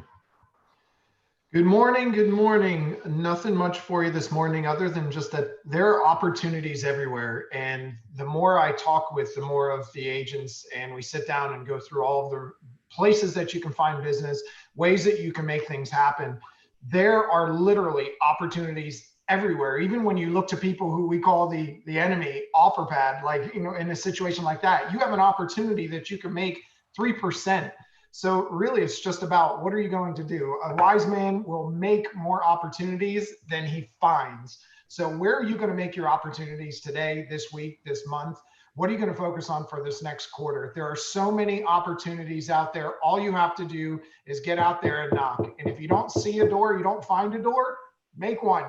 Good morning. Good morning. Nothing much for you this morning other than just that there are opportunities everywhere. And the more I talk with, the more of the agents, and we sit down and go through all of the places that you can find business, ways that you can make things happen. There are literally opportunities everywhere. Even when you look to people who we call the enemy, OfferPad, like, you know, in a situation like that, you have an opportunity that you can make 3%. So really, it's just about what are you going to do? A wise man will make more opportunities than he finds. So where are you going to make your opportunities today, this week, this month? What are you going to focus on for this next quarter? There are so many opportunities out there. All you have to do is get out there and knock. And if you don't see a door, you don't find a door, make one.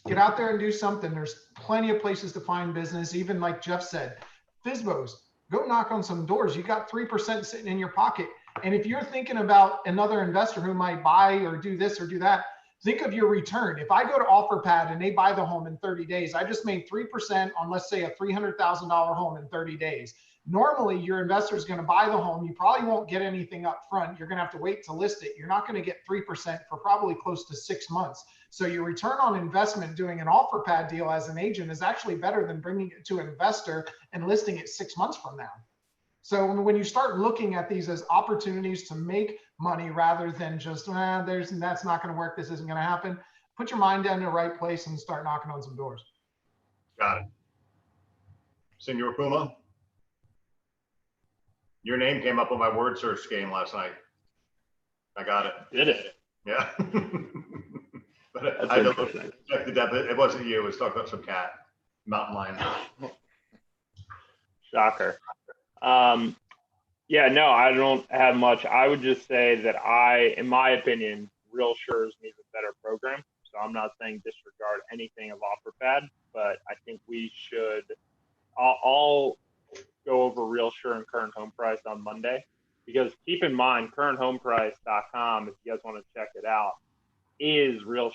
Get out there and do something. There's plenty of places to find business. Even like Jeff said, FSBOs, go knock on some doors. You got 3% sitting in your pocket. And if you're thinking about another investor who might buy or do this or do that, think of your return. If I go to OfferPad and they buy the home in 30 days, I just made 3% on, let's say, a $300,000 home in 30 days. Normally, your investor is going to buy the home. You probably won't get anything up front. You're going to have to wait to list it. You're not going to get 3% for probably close to 6 months. So your return on investment doing an OfferPad deal as an agent is actually better than bringing it to an investor and listing it 6 months from now. So when you start looking at these as opportunities to make money rather than just, that's not going to work, this isn't going to happen, put your mind down in the right place and start knocking on some doors. Got it. Senor Puma, your name came up on my word search game last night. I got it. Did it? Yeah. But That's I don't interesting. check the depth. It wasn't you. It was talking about some cat, mountain lion. Shocker. Yeah, no, I don't have much. I would just say that in my opinion, RealSures needs a better program. So I'm not saying disregard anything of OfferPad, but I think we should. I'll go over RealSure and Current Home Price on Monday, because keep in mind, currenthomeprice.com, if you guys want to check it out, is RealSure.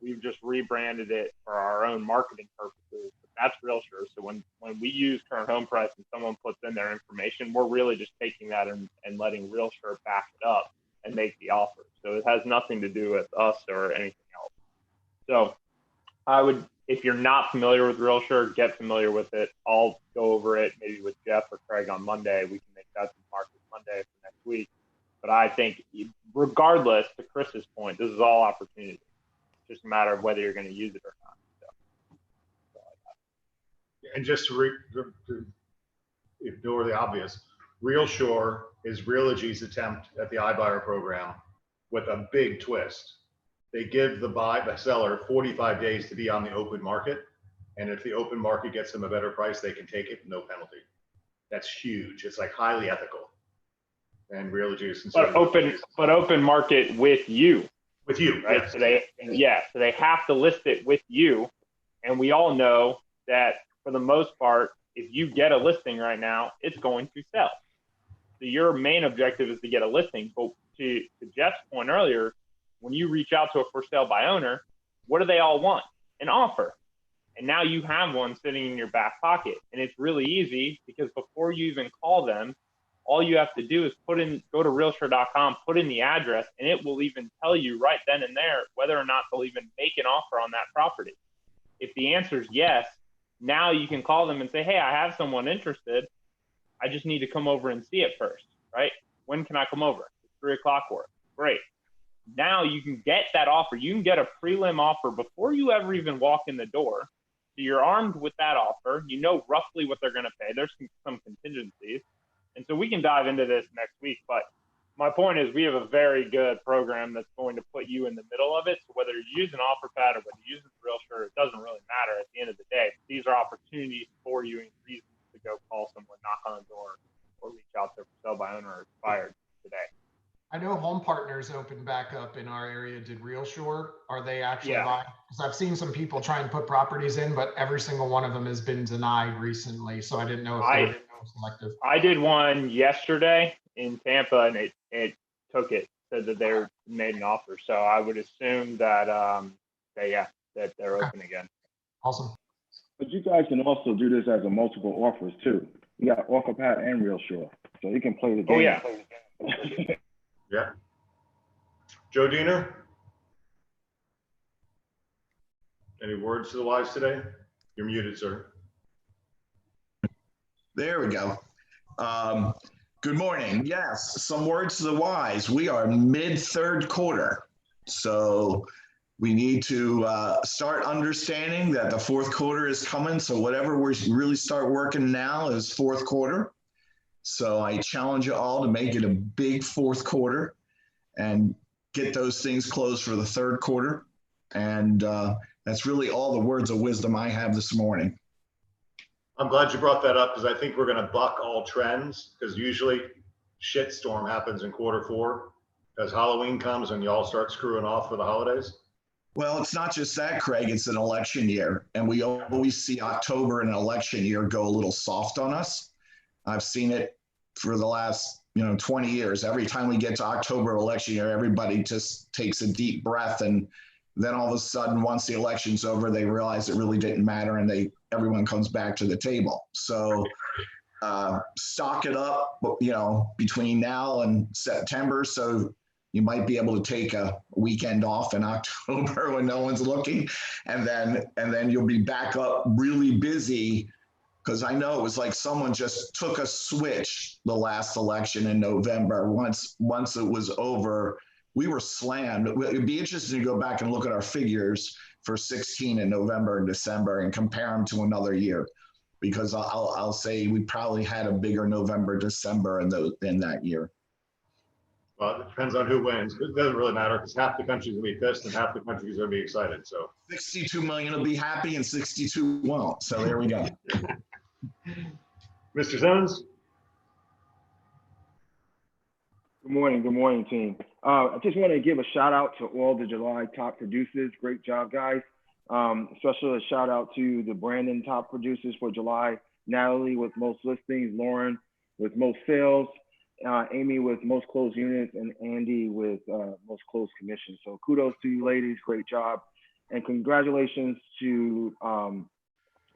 We've just rebranded it for our own marketing purposes. But that's RealSure. So when we use Current Home Price and someone puts in their information, we're really just taking that and letting RealSure back it up and make the offer. So it has nothing to do with us or anything else. So I would, if you're not familiar with RealSure, get familiar with it. I'll go over it maybe with Jeff or Craig on Monday. We can make that the market Monday for next week. But I think regardless, to Chris's point, this is all opportunity. It's just a matter of whether you're going to use it or not. And just to ignore the obvious, RealSure is Realogy's attempt at the iBuyer program with a big twist. They give the seller 45 days to be on the open market. And if the open market gets them a better price, they can take it, no penalty. That's huge. It's like highly ethical. And Realogy is But open market with you. With you, right? Yes. So they have to list it with you. And we all know that for the most part, if you get a listing right now, it's going to sell. So your main objective is to get a listing. But to Jeff's point earlier, when you reach out to a for sale by owner, what do they all want? An offer. And now you have one sitting in your back pocket. And it's really easy, because before you even call them, all you have to do is go to realsure.com, put in the address, and it will even tell you right then and there whether or not they'll even make an offer on that property. If the answer is yes, now you can call them and say, hey, I have someone interested. I just need to come over and see it first, right? When can I come over? It's 3 o'clock work. Great. Now you can get that offer. You can get a prelim offer before you ever even walk in the door. So you're armed with that offer. You know roughly what they're going to pay. There's some contingencies. And so we can dive into this next week. But my point is, we have a very good program that's going to put you in the middle of it. So whether you're using OfferPad or whether you're using RealSure, it doesn't really matter at the end of the day. These are opportunities for you and reasons to go call someone, knock on the door, or reach out to sell by owner or expired today. I know Home Partners opened back up in our area. Did RealSure? Are they actually buying? Because I've seen some people try and put properties in, but every single one of them has been denied recently. So I didn't know if they were selective. I did one yesterday in Tampa, and it took it, said that they made an offer. So I would assume that that they're open again. Awesome. But you guys can also do this as a multiple offers too. You got OfferPad and RealSure, so you can play the game. Oh yeah. Yeah. Joe Diener, any words to the wise today? You're muted, sir. There we go. Good morning. Yes, some words to the wise. We are mid-third quarter. So we need to start understanding that the fourth quarter is coming. So whatever we really start working now is fourth quarter. So I challenge you all to make it a big fourth quarter and get those things closed for the third quarter. And That's really all the words of wisdom I have this morning. I'm glad you brought that up because I think we're going to buck all trends, because usually shitstorm happens in Q4 as Halloween comes and y'all start screwing off for the holidays. Well, it's not just that, Craig. It's an election year, and we always see October in an election year go a little soft on us. I've seen it for the last 20 years. Every time we get to October election year, everybody just takes a deep breath, and then all of a sudden, once the election's over, they realize it really didn't matter, and everyone comes back to the table. So stock it up, between now and September. So you might be able to take a weekend off in October when no one's looking, and then you'll be back up really busy. Because I know it was like someone just took a switch the last election in November. Once it was over, we were slammed. It'd be interesting to go back and look at our figures for 16 in November and December and compare them to another year, because I'll say we probably had a bigger November, December in that year. Well, it depends on who wins. It doesn't really matter because half the country's gonna be pissed and half the country's gonna be excited. So 62 million will be happy and 62 won't. So there we go. Mr. Simmons. Good morning, team. I just want to give a shout out to all the July top producers. Great job, guys. Especially a shout out to the Brandon top producers for July. Natalie with most listings, Lauren with most sales, Amy with most closed units, and Andy with most closed commissions. So kudos to you ladies, great job. And congratulations to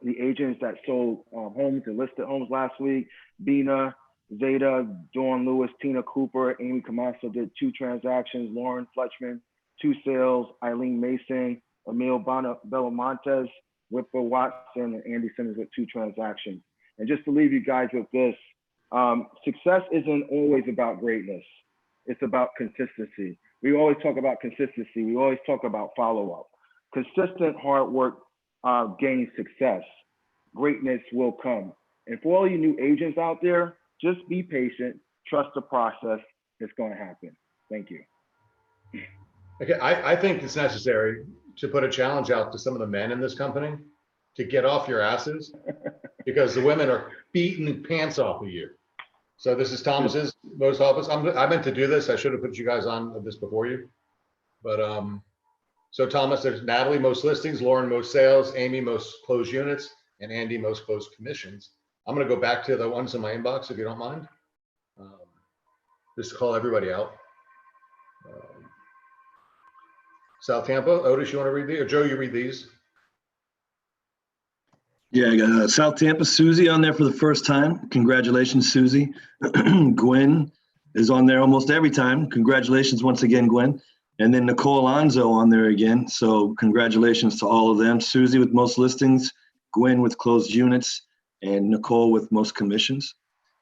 the agents that sold homes and listed homes last week. Bina, Zeta, Dawn Lewis, Tina Cooper, Amy Camasso did 2 transactions, Lauren Fletchman, 2 sales, Eileen Mason, Emil Bellamontes, Whipper Watson, and Andy Simmons with 2 transactions. And just to leave you guys with this, success isn't always about greatness. It's about consistency. We always talk about consistency. We always talk about follow-up. Consistent hard work gains success. Greatness will come. And for all you new agents out there, just be patient, trust the process. It's going to happen. Thank you. Okay, I think it's necessary to put a challenge out to some of the men in this company to get off your asses because the women are beating the pants off of you. So this is Thomas's most office. I meant to do this. I should have put you guys on this before you. But so Thomas, there's Natalie, most listings, Lauren, most sales, Amy, most closed units, and Andy, most closed commissions. I'm going to go back to the ones in my inbox, if you don't mind, just to call everybody out. South Tampa, Otis, you want to read these? Or Joe, you read these? Yeah, I got South Tampa, Susie on there for the first time. Congratulations, Susie. Gwen is on there almost every time. Congratulations once again, Gwen. And then Nicole Alonso on there again. So congratulations to all of them. Susie with most listings, Gwen with closed units, and Nicole with most commissions.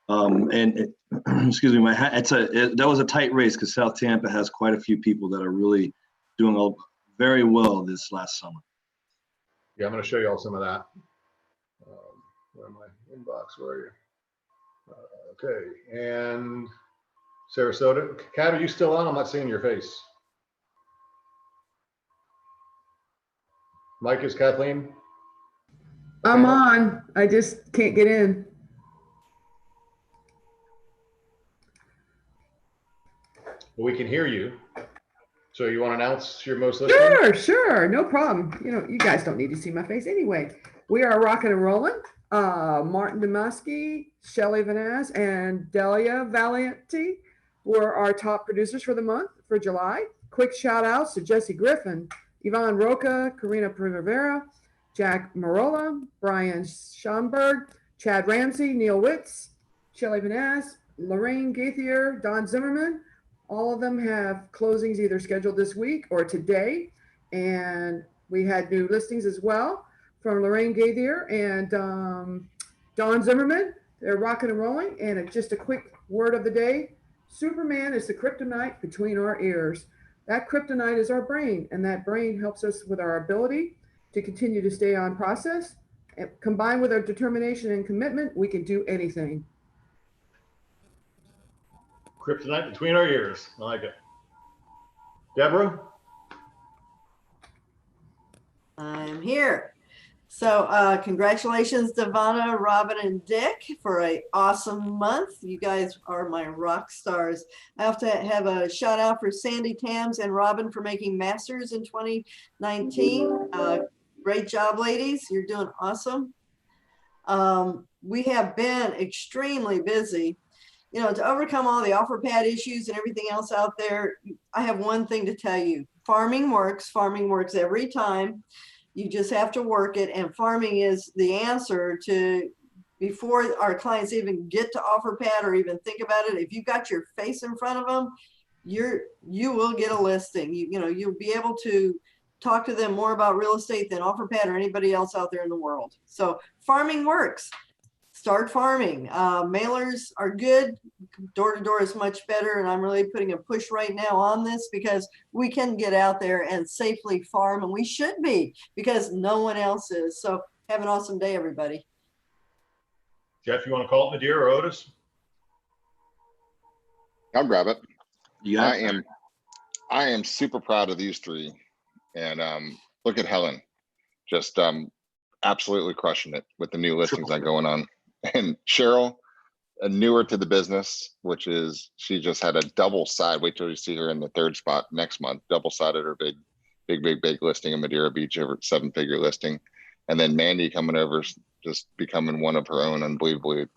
Excuse me, that was a tight race because South Tampa has quite a few people that are really doing very well this last summer. Yeah, I'm going to show you all some of that. Where am I? Inbox, where are you? Okay, and Sarasota. Kat, are you still on? I'm not seeing your face. Mike, is Kathleen? I'm on. I just can't get in. Well, we can hear you. So you want to announce your most listeners? Sure. No problem. You guys don't need to see my face anyway. We are rocking and rolling. Martin Demusky, Shelly Vanaz, and Delia Valianti were our top producers for the month for July. Quick shout outs to Jesse Griffin, Yvonne Roca, Karina Primavera, Jack Marola, Brian Schomburg, Chad Ramsey, Neil Witz, Shelly Vanaz, Lorraine Gaithier, Don Zimmerman. All of them have closings either scheduled this week or today. And we had new listings as well from Lorraine Gaithier and Don Zimmerman. They're rocking and rolling. And just a quick word of the day. Superman is the kryptonite between our ears. That kryptonite is our brain, and that brain helps us with our ability to continue to stay on process. And combined with our determination and commitment, we can do anything. Kryptonite between our ears. I like it. Deborah? I'm here. So congratulations, Devonna, Robin, and Dick for an awesome month. You guys are my rock stars. I have to have a shout out for Sandy Tams and Robin for making Masters in 2019. Great job, ladies. You're doing awesome. We have been extremely busy. You know, to overcome all the OfferPad issues and everything else out there, I have one thing to tell you. Farming works every time. You just have to work it, and farming is the answer to, before our clients even get to OfferPad or even think about it. If you got your face in front of them, you will get a listing. You know, you'll be able to talk to them more about real estate than OfferPad or anybody else out there in the world. So farming works. Start farming. Mailers are good. Door to door is much better. And I'm really putting a push right now on this because we can get out there and safely farm, and we should be, because no one else is. So have an awesome day, everybody. Jeff, you want to call it Nadir or Otis? I'll grab it. Yeah. I am super proud of these three. And look at Helen, just absolutely crushing it with the new listings that are going on. And Cheryl, newer to the business, which is, she just had a double side. Wait till you see her in the third spot next month. Double sided her big listing in Madeira Beach, over 7-figure listing. And then Mandy coming over, just becoming one of her own, unbelievably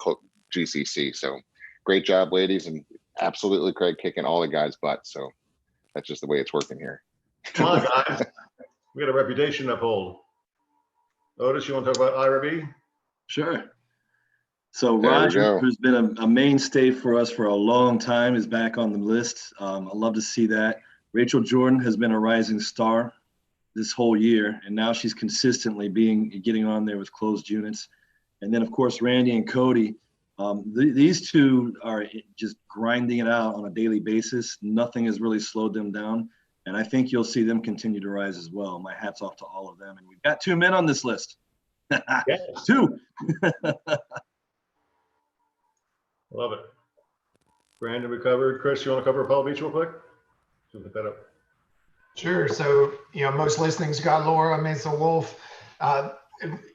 GCC. So great job, ladies, and absolutely Craig kicking all the guys' butts. So that's just the way it's working here. Come on, guys. We got a reputation to uphold. Otis, you want to talk about IRB? Sure. So There we Roger, go. who's been a mainstay for us for a long time, is back on the list. I love to see that. Rachel Jordan has been a rising star this whole year, and now she's consistently getting on there with closed units. And then, of course, Randy and Cody. These two are just grinding it out on a daily basis. Nothing has really slowed them down. And I think you'll see them continue to rise as well. My hat's off to all of them. And we've got 2 men on this list. Yes. 2. Love it. Brandon, we covered. Chris, you want to cover Palm Beach real quick? Look that up. Sure. So, you know, most listings got Laura Mesa Wolf.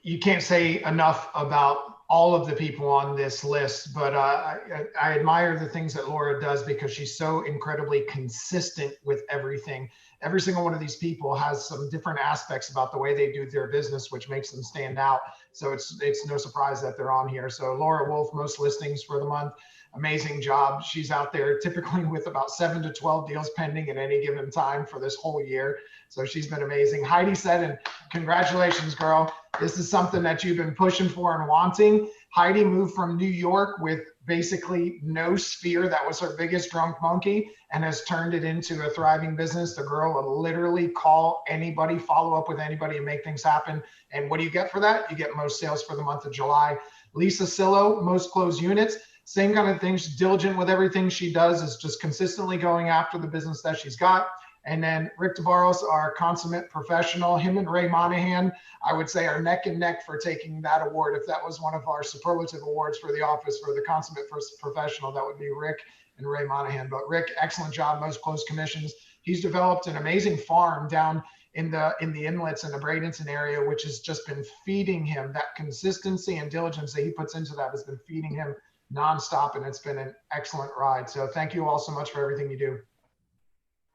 You can't say enough about all of the people on this list, but I admire the things that Laura does because she's so incredibly consistent with everything. Every single one of these people has some different aspects about the way they do their business, which makes them stand out. So it's no surprise that they're on here. So Laura Wolf, most listings for the month. Amazing job. She's out there typically with about 7 to 12 deals pending at any given time for this whole year. So she's been amazing. Heidi Seddon, congratulations, girl. This is something that you've been pushing for and wanting. Heidi moved from New York with basically no sphere. That was her biggest drunk monkey, and has turned it into a thriving business. The girl will literally call anybody, follow up with anybody, and make things happen. And what do you get for that? You get most sales for the month of July. Lisa Sillo, most closed units. Same kind of thing. She's diligent with everything she does, is just consistently going after the business that she's got. And then Rick DeBarros, our consummate professional, him and Ray Monahan, I would say, are neck and neck for taking that award. If that was one of our superlative awards for the office for the consummate professional, that would be Rick and Ray Monahan. But Rick, excellent job, most closed commissions. He's developed an amazing farm down in the inlets in the Bradenton area, which has just been feeding him. That consistency and diligence that he puts into that has been feeding him nonstop, and it's been an excellent ride. So thank you all so much for everything you do.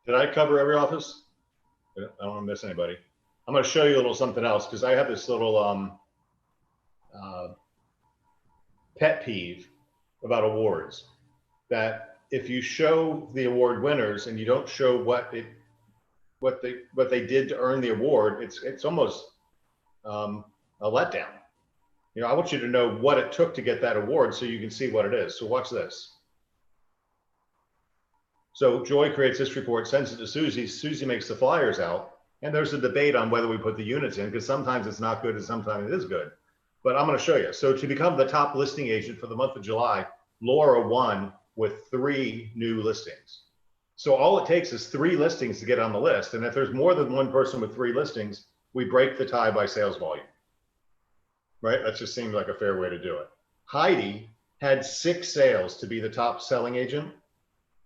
Did I cover every office? I don't want to miss anybody. I'm going to show you a little something else, because I have this little pet peeve about awards, that if you show the award winners and you don't show what they did to earn the award, it's almost a letdown. You know, I want you to know what it took to get that award so you can see what it is. So watch this. So Joy creates this report, sends it to Susie. Susie makes the flyers out, and there's a debate on whether we put the units in, because sometimes it's not good and sometimes it is good. But I'm going to show you. So to become the top listing agent for the month of July, Laura won with 3 new listings. So all it takes is 3 listings to get on the list. And if there's more than one person with 3 listings, we break the tie by sales volume. Right? That just seems like a fair way to do it. Heidi had 6 sales to be the top selling agent,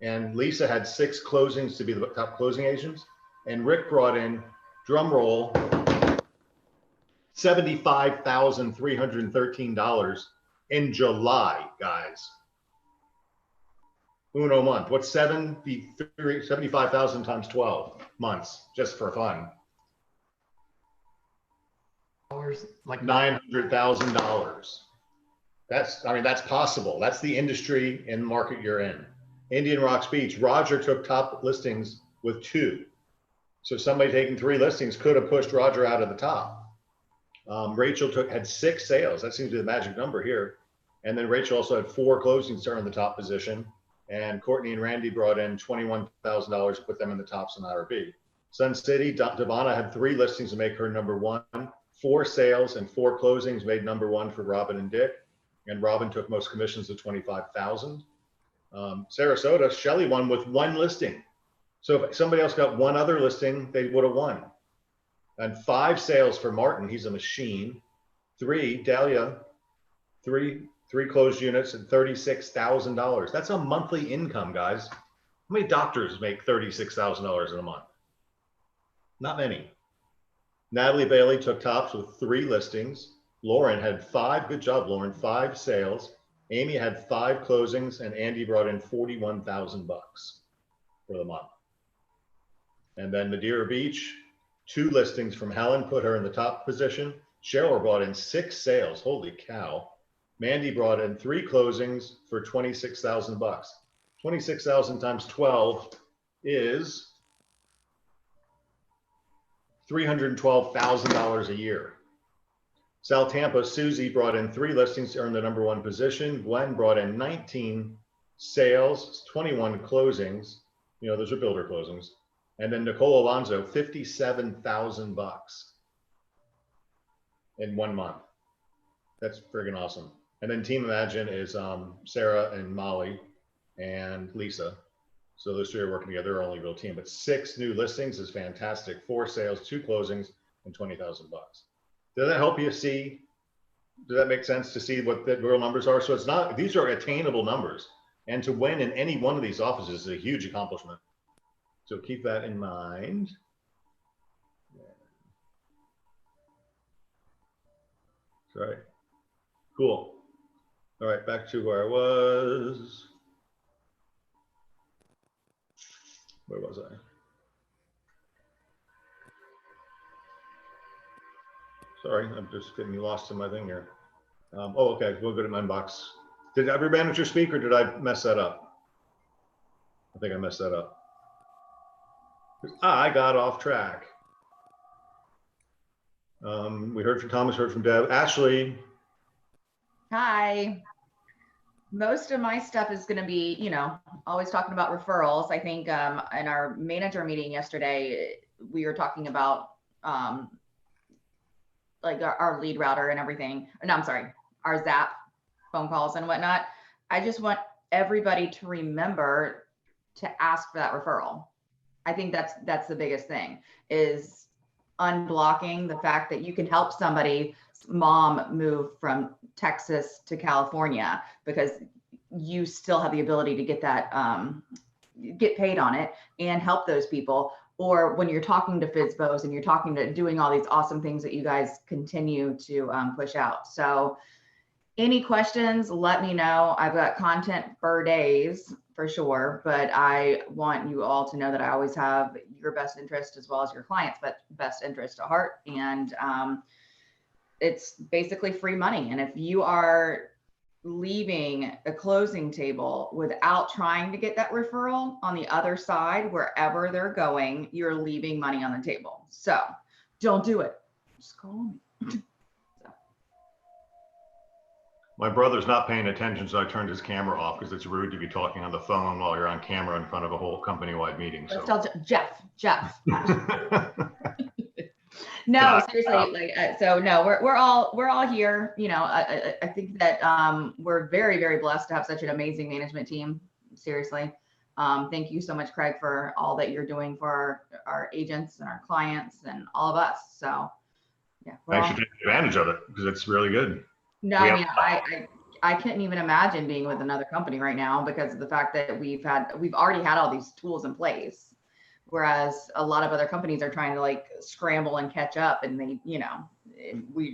and Lisa had 6 closings to be the top closing agents. And Rick brought in, drum roll, $75,313 in July, guys. Uno month. What's 75,000 times 12 months, just for fun? Like $900,000. That's possible. That's the industry and market you're in. Indian Rocks Beach, Roger took top listings with 2. So somebody taking 3 listings could have pushed Roger out of the top. Rachel had 6 sales. That seems to be the magic number here. And then Rachel also had 4 closings to earn the top position. And Courtney and Randy brought in $21,000 to put them in the tops in IRB. Sun City, Devana had 3 listings to make her number 1. 4 sales and 4 closings made number 1 for Robin and Dick. And Robin took most commissions of $25,000. Sarasota, Shelley won with 1 listing. So if somebody else got 1 other listing, they would have won. And 5 sales for Martin. He's a machine. 3, Dahlia, 3 closed units and $36,000. That's a monthly income, guys. How many doctors make $36,000 in a month? Not many. Natalie Bailey took tops with 3 listings. Lauren had 5, good job, Lauren, 5 sales. Amy had 5 closings, and Andy brought in $41,000 for the month. And then Madeira Beach, 2 listings from Helen put her in the top position. Cheryl brought in 6 sales. Holy cow. Mandy brought in 3 closings for $26,000. 26,000 times 12 is $312,000 a year. South Tampa, Susie brought in 3 listings to earn the number 1 position. Gwen brought in 19 sales, 21 closings. You know, those are builder closings. And then Nicole Alonso, $57,000 in 1 month. That's friggin' awesome. And then Team Imagine is Sarah and Molly and Lisa. So those 3 are working together. They're only real team, but 6 new listings is fantastic. 4 sales, 2 closings, and $20,000. Does that help you see? Does that make sense to see what the real numbers are? So it's not, these are attainable numbers. And to win in any one of these offices is a huge accomplishment. So keep that in mind. All right, cool. All right, back to where I was. Where was I? Sorry, I'm just getting lost in my thing here. Oh, okay, we'll go to my inbox. Did every manager speak or did I mess that up? I think I messed that up. I got off track. We heard from Thomas, heard from Deb. Ashley. Hi. Most of my stuff is going to be, you know, always talking about referrals. I think in our manager meeting yesterday, we were talking about like our lead router and everything. No, I'm sorry, our Zap phone calls and whatnot. I just want everybody to remember to ask for that referral. I think that's the biggest thing, is unblocking the fact that you can help somebody's mom move from Texas to California because you still have the ability to get that, get paid on it and help those people. Or when you're talking to FSBOs and you're talking to doing all these awesome things that you guys continue to push out. So any questions, let me know. I've got content for days for sure, but I want you all to know that I always have your best interest as well as your clients' best interest at heart. And it's basically free money. And if you are leaving a closing table without trying to get that referral on the other side, wherever they're going, you're leaving money on the table. So don't do it. Just call me. My brother's not paying attention, so I turned his camera off because it's rude to be talking on the phone while you're on camera in front of a whole company-wide meeting. So. Let's tell Jeff. No, seriously, like so. No, we're all here. You know, I think that we're very, very blessed to have such an amazing management team. Seriously, thank you so much, Craig, for all that you're doing for our agents and our clients and all of us. So, yeah, thanks for taking advantage of it because it's really good. No, I mean, I couldn't even imagine being with another company right now because of the fact that we've already had all these tools in place. Whereas a lot of other companies are trying to like scramble and catch up, and they, you know,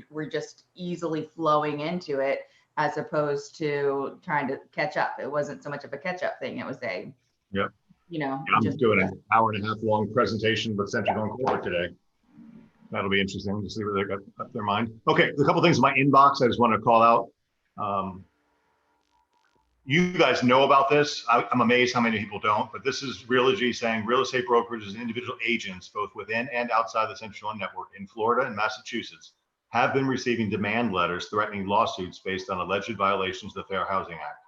we're just easily flowing into it as opposed to trying to catch up. It wasn't so much of a catch up thing. It was a, Yep. you know, I'm just doing an hour and a half long presentation with Century Going Forward today. That'll be interesting to see what they got up their mind. Okay, a couple things in my inbox I just want to call out. You guys know about this. I'm amazed how many people don't, but this is Realogy saying real estate brokerages and individual agents, both within and outside the Century 21 network in Florida and Massachusetts, have been receiving demand letters threatening lawsuits based on alleged violations of the Fair Housing Act.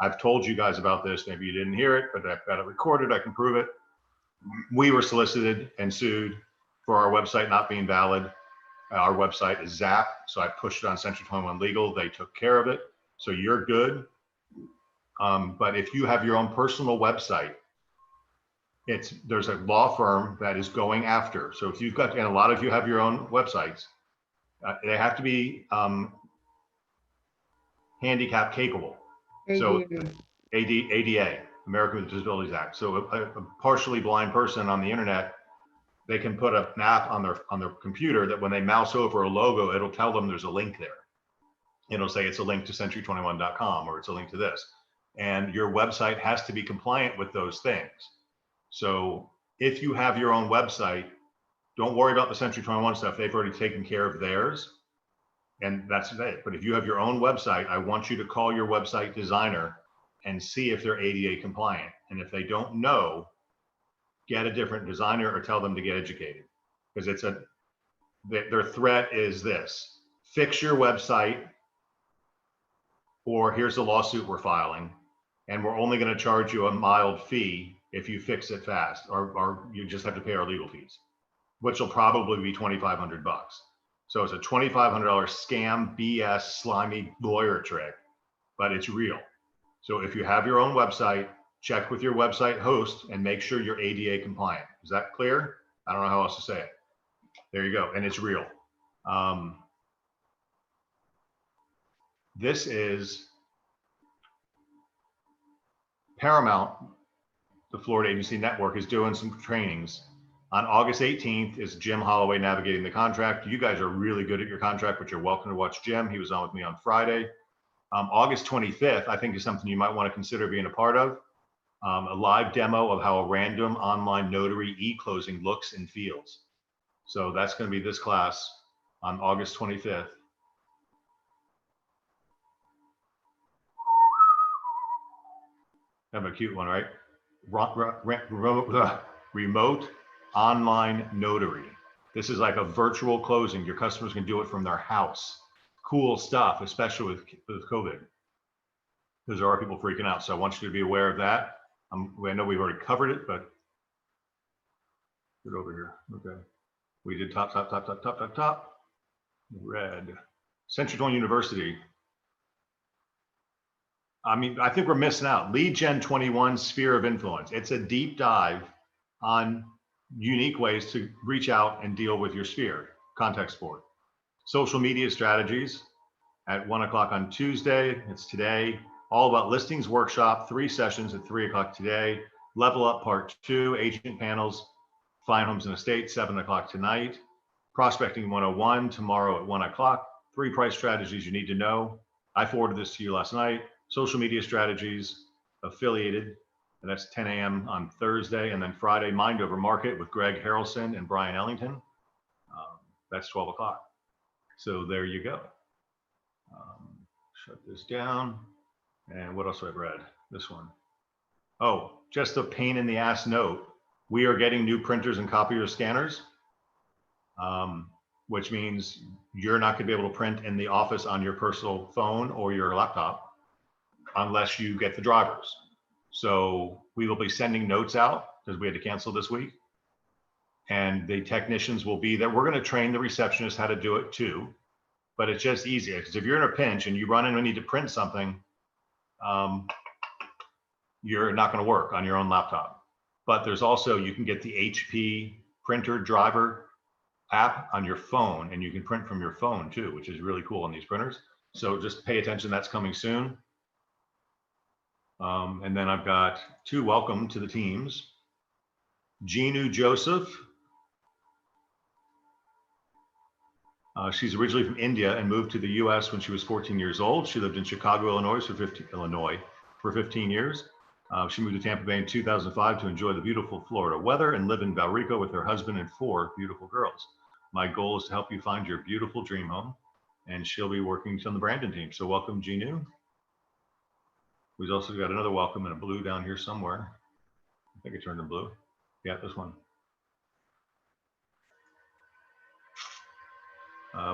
I've told you guys about this. Maybe you didn't hear it, but I've got it recorded. I can prove it. We were solicited and sued for our website not being valid. Our website is Zap, so I pushed it on Century 21 Legal. They took care of it, so you're good. But if you have your own personal website, there's a law firm that is going after. So if you've got, and a lot of you have your own websites, they have to be handicap capable. So ADA, American with Disabilities Act. So a partially blind person on the internet, they can put an app on their computer that when they mouse over a logo, it'll tell them there's a link there. It'll say it's a link to century21.com or it's a link to this. And your website has to be compliant with those things. So if you have your own website, don't worry about the Century 21 stuff. They've already taken care of theirs. And that's it. But if you have your own website, I want you to call your website designer and see if they're ADA compliant. And if they don't know, get a different designer or tell them to get educated. Because their threat is this: fix your website, or here's the lawsuit we're filing, and we're only going to charge you a mild fee if you fix it fast, or you just have to pay our legal fees, which will probably be $2,500. So it's a $2,500 scam, BS, slimy lawyer trick, but it's real. So if you have your own website, check with your website host and make sure you're ADA compliant. Is that clear? I don't know how else to say it. There you go. And it's real. This is Paramount, the Florida Agency Network, is doing some trainings. On August 18th is Jim Holloway navigating the contract. You guys are really good at your contract, but you're welcome to watch Jim. He was on with me on Friday. August 25th, I think, is something you might want to consider being a part of. A live demo of how a random online notary e-closing looks and feels. So that's going to be this class on August 25th. Have a cute one, right? Remote online notary. This is like a virtual closing. Your customers can do it from their house. Cool stuff, especially with COVID, because there are people freaking out. So I want you to be aware of that. I know we've already covered it, but get over here. Okay. We did top. Red. Century 21 University. I mean, I think we're missing out. Lead Gen 21 Sphere of Influence. It's a deep dive on unique ways to reach out and deal with your sphere, contact sport. Social media strategies at 1 o'clock on Tuesday. It's today. All about listings workshop, 3 sessions at 3 o'clock today. Level Up Part 2, agent panels, Fine Homes and Estates, 7 o'clock tonight. Prospecting 101 tomorrow at 1 o'clock. 3 price strategies you need to know. I forwarded this to you last night. Social media strategies, affiliated, and that's 10 a.m. on Thursday. And then Friday, Mind Over Market with Greg Harrelson and Brian Ellington. That's 12 o'clock. So there you go. Shut this down. And what else have I read? This one. Oh, just a pain in the ass note. We are getting new printers and copier scanners, which means you're not going to be able to print in the office on your personal phone or your laptop unless you get the drivers. So we will be sending notes out because we had to cancel this week. And the technicians will be there. We're going to train the receptionist how to do it too, but it's just easier because if you're in a pinch and you run in and need to print something, you're not going to work on your own laptop. But there's also, you can get the HP printer driver app on your phone, and you can print from your phone too, which is really cool on these printers. So just pay attention, that's coming soon. And then I've got 2 welcome to the teams. Ginu Joseph She's originally from India and moved to the US when she was 14 years old. She lived in Chicago, Illinois for 15 years. She moved to Tampa Bay in 2005 to enjoy the beautiful Florida weather and live in Valrico with her husband and 4 beautiful girls. My goal is to help you find your beautiful dream home, and she'll be working on the Brandon team. So welcome, Ginu. We've also got another welcome in a blue down here somewhere. I think it turned in blue. Yeah, this one.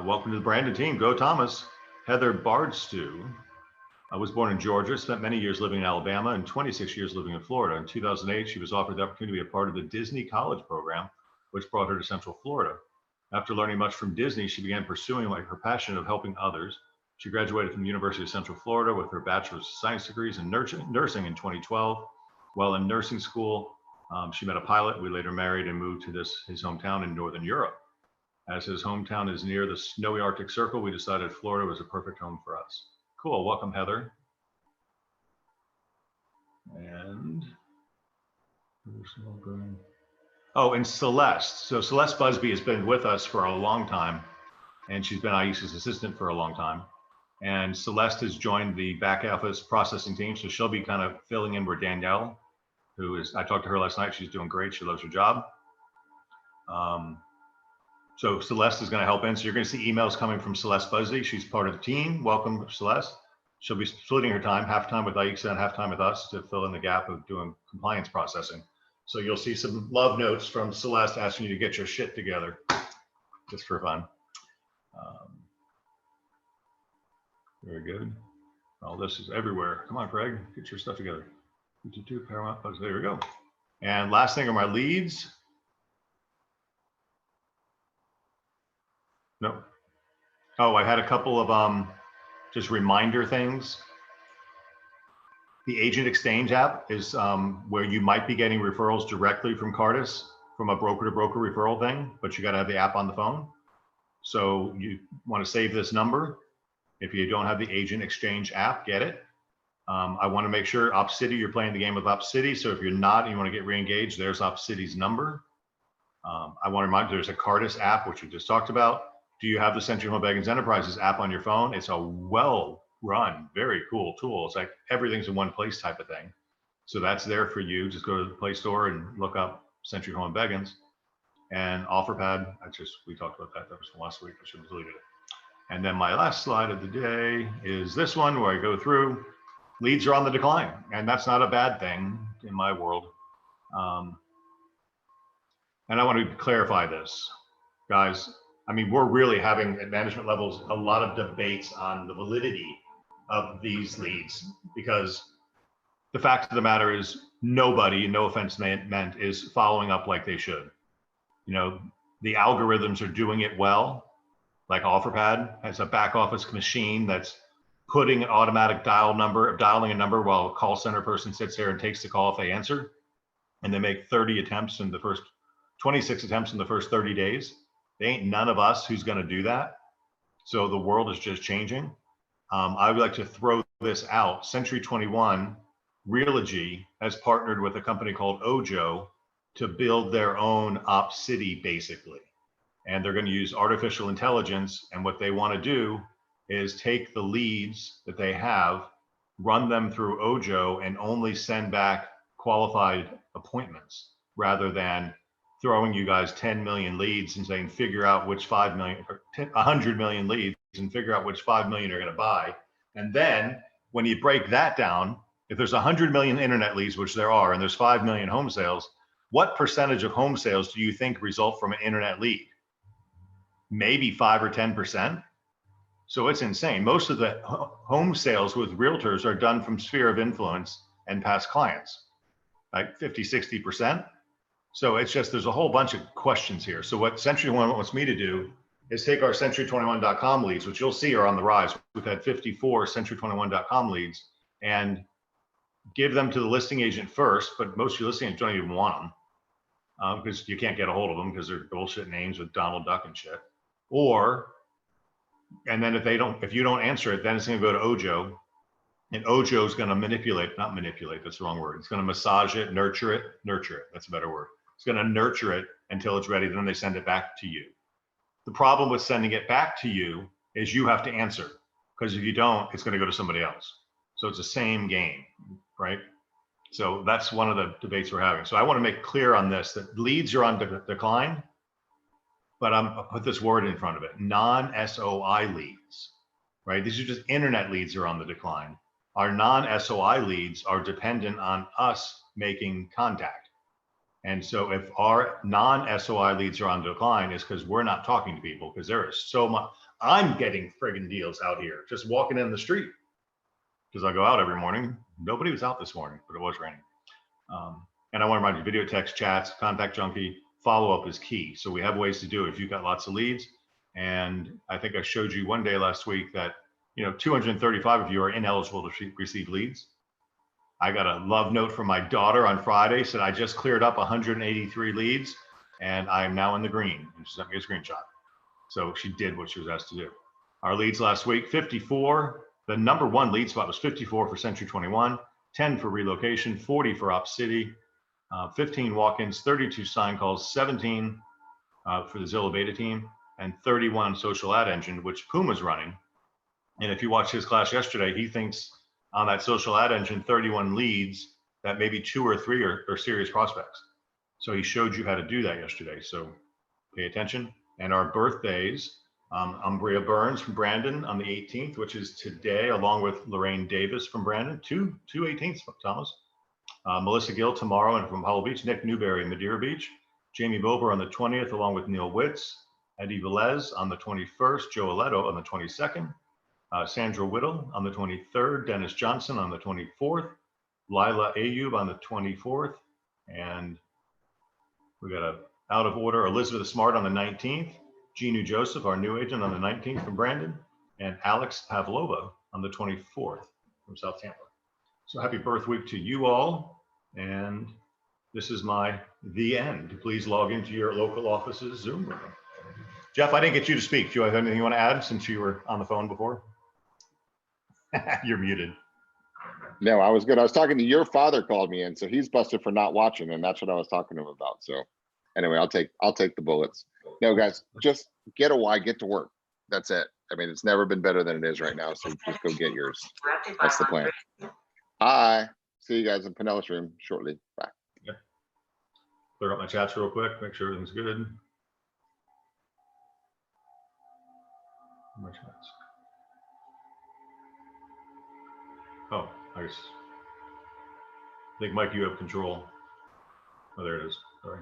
Welcome to the Brandon team. Go Thomas. Heather Bardstew. I was born in Georgia, spent many years living in Alabama and 26 years living in Florida. In 2008, she was offered the opportunity to be a part of the Disney College program, which brought her to Central Florida. After learning much from Disney, she began pursuing her passion of helping others. She graduated from the University of Central Florida with her Bachelor's of Science degrees in nursing in 2012. While in nursing school, she met a pilot. We later married and moved to his hometown in Northern Europe. As his hometown is near the snowy Arctic Circle, we decided Florida was a perfect home for us. Cool, welcome Heather. And oh, and Celeste. So Celeste Busby has been with us for a long time, and she's been Aisha's assistant for a long time. And Celeste has joined the back office processing team, so she'll be kind of filling in where Danielle, I talked to her last night, she's doing great, she loves her job. So Celeste is going to help in. So you're going to see emails coming from Celeste Busby. She's part of the team. Welcome, Celeste. She'll be splitting her time, half time with Aisha and half time with us to fill in the gap of doing compliance processing. So you'll see some love notes from Celeste asking you to get your shit together, just for fun. Very good. All this is everywhere. Come on, Craig, get your stuff together. Paramount. There we go. And last thing are my leads. No. Oh, I had a couple of just reminder things. The Agent Exchange app is where you might be getting referrals directly from Cardis from a broker to broker referral thing, but you got to have the app on the phone. So you want to save this number. If you don't have the Agent Exchange app, get it. I want to make sure OpCity, you're playing the game with OpCity. So if you're not, and you want to get re-engaged, there's OpCity's number. I want to remind you, there's a Cardis app, which we just talked about. Do you have the Century Home Bagans Enterprises app on your phone? It's a well-run, very cool tool. It's like everything's in one place type of thing. So that's there for you. Just go to the Play Store and look up Century Home Bagans. And OfferPad, we talked about that. That was from last week. I should have deleted it. And then my last slide of the day is this one where I go through. Leads are on the decline, and that's not a bad thing in my world. And I want to clarify this, guys. I mean, we're really having at management levels a lot of debates on the validity of these leads, because the fact of the matter is nobody, no offense meant, is following up like they should. You know, the algorithms are doing it well. Like OfferPad has a back office machine that's putting an automatic dialing a number while a call center person sits there and takes the call if they answer. And they make 30 attempts in the first, 26 attempts in the first 30 days. They ain't none of us who's going to do that. So the world is just changing. I would like to throw this out. Century 21 Realogy has partnered with a company called Ojo to build their own OpCity, basically. And they're going to use artificial intelligence. And what they want to do is take the leads that they have, run them through Ojo, and only send back qualified appointments, rather than throwing you guys 10 million leads and saying, figure out which 5 million, or 100 million leads and figure out which 5 million you're going to buy. And then when you break that down, if there's 100 million internet leads, which there are, and there's 5 million home sales, what percentage of home sales do you think result from an internet lead? Maybe 5 or 10%. So it's insane. Most of the home sales with realtors are done from sphere of influence and past clients, like 50, 60%. So it's just, there's a whole bunch of questions here. So what Century 21 wants me to do is take our century21.com leads, which you'll see are on the rise. We've had 54 century21.com leads, and give them to the listing agent first, but most of your listing agents don't even want them because you can't get a hold of them because they're bullshit names with Donald Duck and shit. And then if you don't answer it, then it's going to go to Ojo, and Ojo is going to not manipulate, that's the wrong word. It's going to massage it, nurture it. That's a better word. It's going to nurture it until it's ready. Then they send it back to you. The problem with sending it back to you is you have to answer, because if you don't, it's going to go to somebody else. So it's the same game, right? So that's one of the debates we're having. So I want to make clear on this, that leads are on decline, but I'll put this word in front of it, non-SOI leads, right? These are just internet leads are on the decline. Our non-SOI leads are dependent on us making contact. And so if our non-SOI leads are on decline, it's because we're not talking to people, because there is so much. I'm getting friggin' deals out here, just walking in the street, because I go out every morning. Nobody was out this morning, but it was raining. And I want to remind you, video, text, chats, contact junkie, follow-up is key. So we have ways to do it if you've got lots of leads. And I think I showed you one day last week that, 235 of you are ineligible to receive leads. I got a love note from my daughter on Friday, said I just cleared up 183 leads and I am now in the green. And she sent me a screenshot. So she did what she was asked to do. Our leads last week, 54. The number one lead spot was 54 for Century 21, 10 for relocation, 40 for Op City, 15 walk-ins, 32 sign calls, 17 for the Zillow beta team, and 31 social ad engine, which Puma's running. And if you watched his class yesterday, he thinks on that social ad engine, 31 leads, that maybe 2 or 3 are serious prospects. So he showed you how to do that yesterday. So pay attention. And our birthdays, Umbria Burns from Brandon on the 18th, which is today, along with Lorraine Davis from Brandon, two 18th, Thomas. Melissa Gill tomorrow and from Hollow Beach, Nick Newberry, Madeira Beach, Jamie Bober on the 20th, along with Neil Witz, Eddie Velez on the 21st, Joe Aletto on the 22nd, Sandra Whittle on the 23rd, Dennis Johnson on the 24th, Lila Ayub on the 24th, and we got a out of order Elizabeth Smart on the 19th, Ginu Joseph, our new agent, on the 19th from Brandon, and Alex Pavlova on the 24th from South Tampa. So happy birth week to you all. And this is the end. Please log into your local office's Zoom room. Jeff, I didn't get you to speak. Do you have anything you want to add since you were on the phone before? You're muted. No, I was good. I was talking to your father called me in, so he's busted for not watching, and that's what I was talking to him about. So anyway, I'll take the bullets. No, guys, just get a Y, get to work. That's it. I mean, it's never been better than it is right now. So just go get yours. That's the plan. Hi. See you guys in Pinellas room shortly. Bye. Yeah. Clear up my chats real quick. Make sure everything's good. My chats. Oh, I think Mike, you have control. Oh, there it is. Sorry.